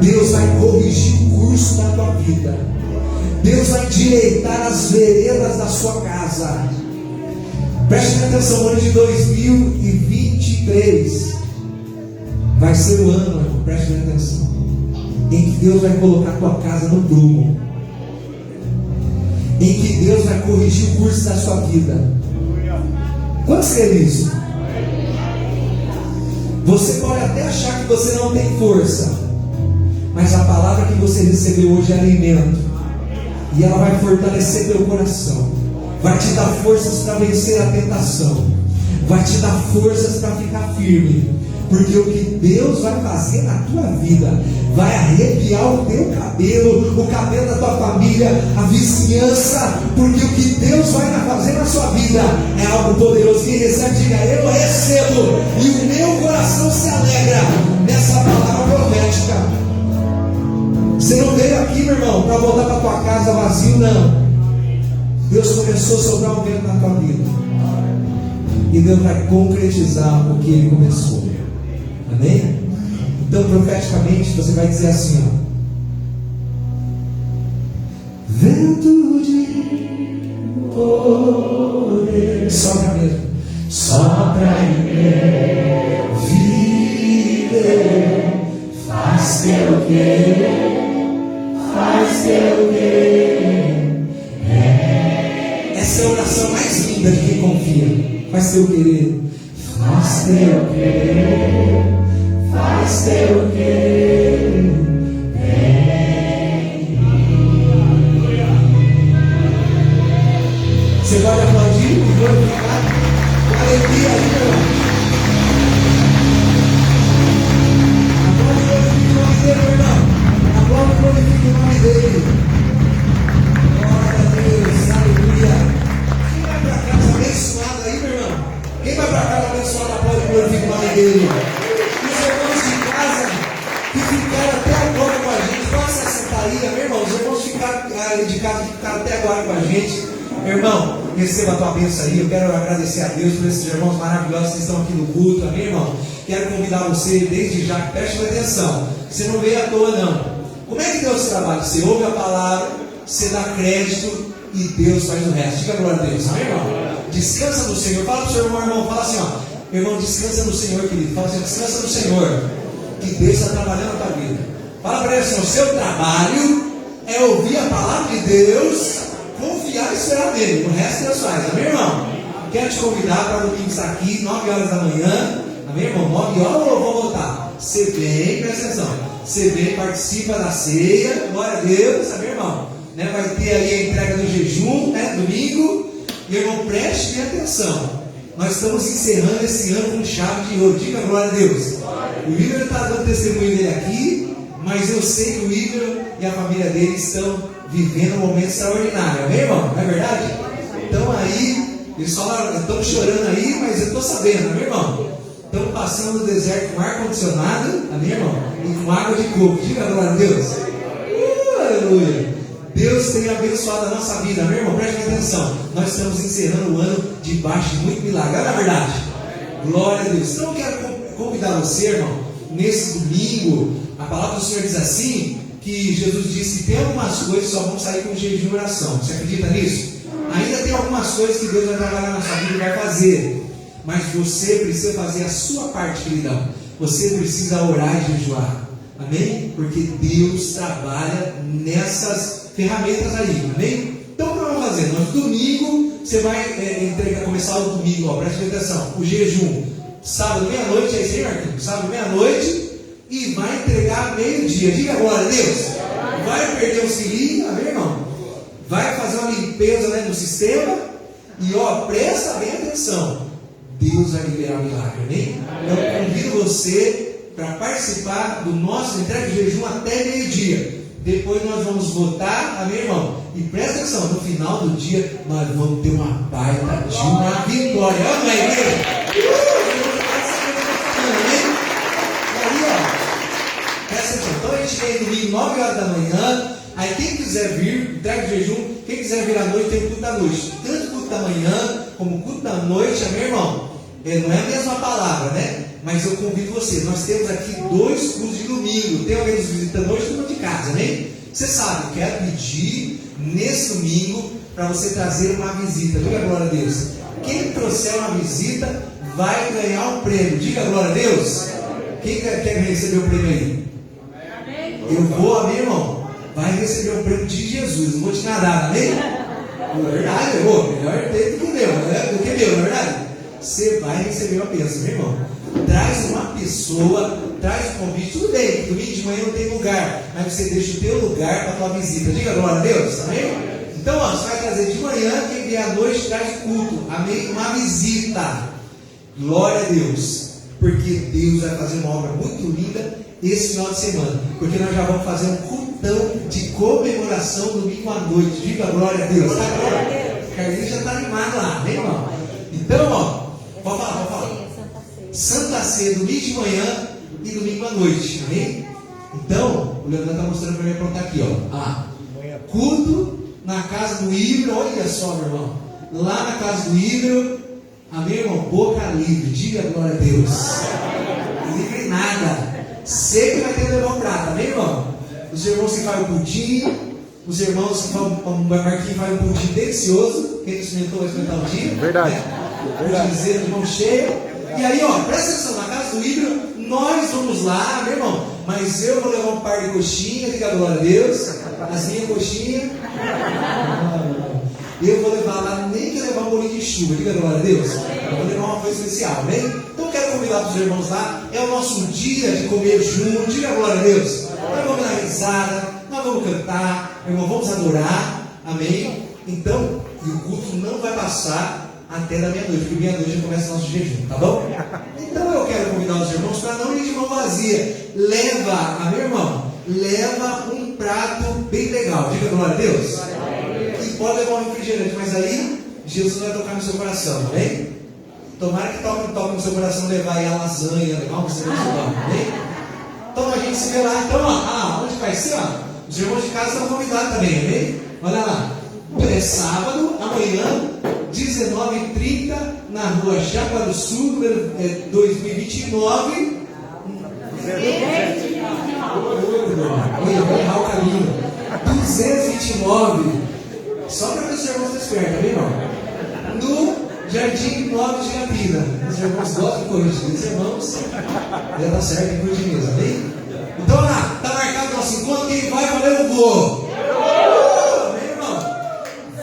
Deus vai corrigir o curso da tua vida. Deus vai endireitar as veredas da sua casa. Preste atenção, o ano de 2023 vai ser o ano, irmão, preste atenção, em que Deus vai colocar a tua casa no prumo, em que Deus vai corrigir o curso da sua vida. Quantos querem isso? Você pode até achar que você não tem força, mas a palavra que você recebeu hoje é alimento, e ela vai fortalecer teu coração, vai te dar forças para vencer a tentação, vai te dar forças para ficar firme, porque o que Deus vai fazer na tua vida vai arrepiar o teu cabelo, o cabelo da tua família, a vizinhança, porque o que Deus vai fazer na sua vida é algo poderoso. Quem recebe, diga: eu recebo, e o meu coração se alegra nessa palavra profética. Você não veio aqui, meu irmão, para voltar para tua casa vazio, não. Deus começou a soprar um vento na tua vida, e Deus vai concretizar o que Ele começou. Amém? Então, profeticamente, você vai dizer assim, ó: vento de poder. Sopra mesmo. Sopra em meu viver. Faz teu querer. Faz teu querer. Essa é a oração mais linda de quem confia. Faz teu querer. Faz teu querer. Faz teu querer. Você pode aplaudir e glorificar com alegria aí, meu irmão. Aplaude e glorifique o nome dele, meu irmão. Aplaude e glorifique o nome dele. Glória a Deus, aleluia. Quem vai para casa abençoado aí, meu irmão? Quem vai para casa abençoado, aplaude e glorifique o nome dele. Os irmãos de casa que ficaram até agora com a gente, pode se assentar aí, meu irmão. Os irmãos de casa que ficaram até agora com a gente. Meu irmão, receba a tua bênção aí. Eu quero agradecer a Deus por esses irmãos maravilhosos que estão aqui no culto, amém, irmão? Quero convidar você desde já, preste atenção. Você não veio à toa, não. Como é que Deus trabalha? Você ouve a palavra, você dá crédito e Deus faz o resto. Diga glória a Deus, amém, irmão? Descansa no Senhor. Fala para o seu irmão, fala assim, ó. Irmão, descansa no Senhor, querido. Fala assim, descansa no Senhor, que Deus está trabalhando na tua vida. Fala para ele assim, o seu trabalho é ouvir a palavra de Deus, confiar e esperar nele. O resto Deus faz, amém, irmão? Quero te convidar para domingo estar aqui, 9 horas da manhã, amém, irmão? 9 horas ou vou voltar? Você vem, presta atenção, você vem, participa da ceia, glória a Deus, amém, irmão? Né? Vai ter aí a entrega do jejum, né? Domingo, e irmão, preste atenção. Nós estamos encerrando esse ano com chave de ouro, diga glória a Deus. O Igor está dando testemunho dele aqui, mas eu sei que o Igor e a família dele estão vivendo um momento extraordinário, amém, irmão? Não é verdade? Então aí, eles falaram, estão chorando aí, mas eu estou sabendo, amém, irmão? Estão passando no deserto com ar-condicionado, amém, irmão? E com água de coco, diga glória a Deus. Aleluia! Deus tem abençoado a nossa vida, amém, irmão? Preste atenção, nós estamos encerrando o ano debaixo de muito milagre, não é verdade? Glória a Deus. Então eu quero convidar você, irmão, nesse domingo, a palavra do Senhor diz assim, que Jesus disse que tem algumas coisas que só vão sair com jejum e oração. Você acredita nisso? Ainda tem algumas coisas que Deus vai trabalhar na sua vida e vai fazer. Mas você precisa fazer a sua parte, queridão. Você precisa orar e jejuar. Amém? Porque Deus trabalha nessas ferramentas aí. Amém? Então o que nós vamos fazer? Nós domingo, você vai começar o domingo, ó, preste atenção. O jejum. Sábado, meia-noite, é isso aí, Marquinhos? Sábado, meia-noite. E vai entregar meio-dia. Diga glória a Deus. Vai perder o cilinho, amém, irmão? Vai fazer uma limpeza, né, no sistema. E ó, presta bem atenção. Deus vai liberar o milagre, amém? Então eu convido você para participar do nosso entrega de jejum até meio-dia. Depois nós vamos votar, amém, irmão? E presta atenção, no final do dia nós vamos ter uma baita de uma vitória. Vamos aí, igreja? Então a gente vem domingo 9 horas da manhã. Aí quem quiser vir, entrega de jejum. Quem quiser vir à noite, tem o culto da noite. Tanto o culto da manhã como o culto da noite, amém, irmão? Não é a mesma palavra, né? Mas eu convido você. Nós temos aqui 2 cultos de domingo. Tem alguém nos visitando hoje, todo mundo de casa, amém? Você sabe, eu quero pedir nesse domingo para você trazer uma visita. Diga glória a Deus. Quem trouxer uma visita vai ganhar um prêmio. Diga glória a Deus. Quem quer receber o prêmio aí? Eu vou, amém, irmão? Vai receber o prêmio de Jesus. Não vou te dar nada, amém? Na verdade, melhor ter do que meu, né? Do que meu, na verdade. Você vai receber uma bênção, meu irmão. Traz uma pessoa, traz um convite. Tudo bem, domingo de manhã não tem lugar, mas você deixa o teu lugar para a tua visita. Diga glória a Deus, amém? Então, ó, você vai trazer de manhã, quem vier à noite traz culto, amém? Uma visita. Glória a Deus. Porque Deus vai fazer uma obra muito linda esse final de semana. Porque nós já vamos fazer um cultão de comemoração domingo à noite. Diga glória a Deus. Tá glória? Carlinhos já está animado lá, amém, irmão? Então, ó, pode falar. Santa Ceia, domingo de manhã e domingo à noite, amém? Então, o Leandro está mostrando para mim apontar aqui, ó. Culto na casa do Ibro, olha só, meu irmão. Lá na casa do Ibro, amém, irmão? Boca livre, diga glória a Deus. Livre nada. Sempre vai ter levar um prato, amém, irmão? Os irmãos que fazem o pudim, os irmãos que fazem, o Marquinhos faz um pudim delicioso. quem não experimentou vai experimentar um dia. Verdade. Hoje dizer de mão cheia. E aí, ó, presta atenção, na casa do Ibra, nós vamos lá, meu irmão. Mas eu vou levar um par de coxinhas, diga glória a Deus. As minhas coxinhas. Eu vou levar lá, nem que levar um bolinho de chuva, diga glória a Deus. Eu vou levar uma coisa especial, amém? Então eu quero convidar os irmãos lá, é o nosso dia de comer junto, diga glória a Deus. Nós vamos dar risada, nós vamos cantar, meu irmão, vamos adorar, amém? Então, e o culto não vai passar até da meia-noite, porque meia-noite já começa o nosso jejum, tá bom? Então eu quero convidar os irmãos para não ir de mão vazia. Leva, meu irmão, leva um prato bem legal, diga glória a Deus. E pode levar um refrigerante, mas aí Jesus vai tocar no seu coração, amém? Tomara que toque no seu coração levar aí a lasanha, levar um serviço lá, amém? Então a gente se vê lá, então, ó, onde vai ser, ó? Os irmãos de casa estão convidados também, amém? Olha lá, é sábado, amanhã, 19h30, na rua Japa do Sul, número 2029. Vou errar o caminho. 229. Só para ver se os irmãos estão espertos, viu, irmão? No Jardim 9 de Irapina. Os irmãos gostam de corrigir. Os irmãos já está certo em corrigir mesmo, amém? Então, lá, está marcado o nosso encontro. Quem vai, valeu, eu vou. Amém, irmão?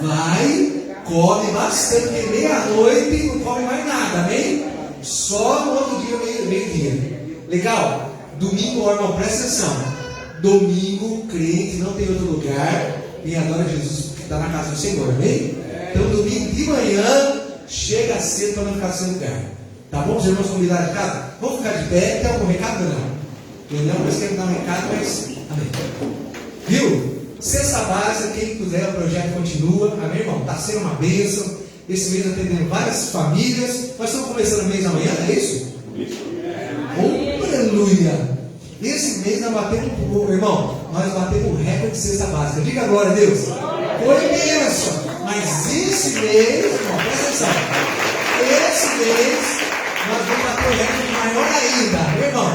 Vai. Come bastante, porque meia-noite não come mais nada, amém? Só no outro dia, meio-dia. Legal? Domingo, ó, irmão, presta atenção. Domingo, crente, não tem outro lugar. Quem adora Jesus, que está na casa do Senhor, amém? Então, domingo de manhã, chega cedo para não ficar sem lugar. Tá bom? Os irmãos convidados de casa? Vamos ficar de pé. Tem algum recado ou não? Eu não, mas quero dar um recado, mas. Amém. Viu? Sexta básica, quem puder, o projeto continua, amém, irmão? Está sendo uma bênção. Esse mês atendendo várias famílias. Nós estamos começando o mês amanhã, é isso? Aleluia! Esse mês nós batemos, irmão, nós batemos o recorde de cesta básica. Diga glória a Deus. Foi bênção. Mas esse mês, irmão, presta atenção. Esse mês nós vamos bater o recorde maior ainda, meu irmão.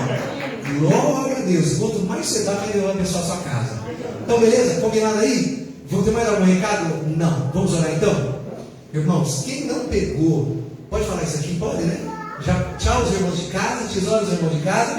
Glória a Deus. Quanto mais você dá, melhor abençoar a sua casa. Então, beleza? Combinado aí? Vamos ter mais algum recado? Não. Vamos orar então? Irmãos, quem não pegou, pode falar isso aqui? Pode, né? Já, tchau, os irmãos de casa, tesouro os irmãos de casa.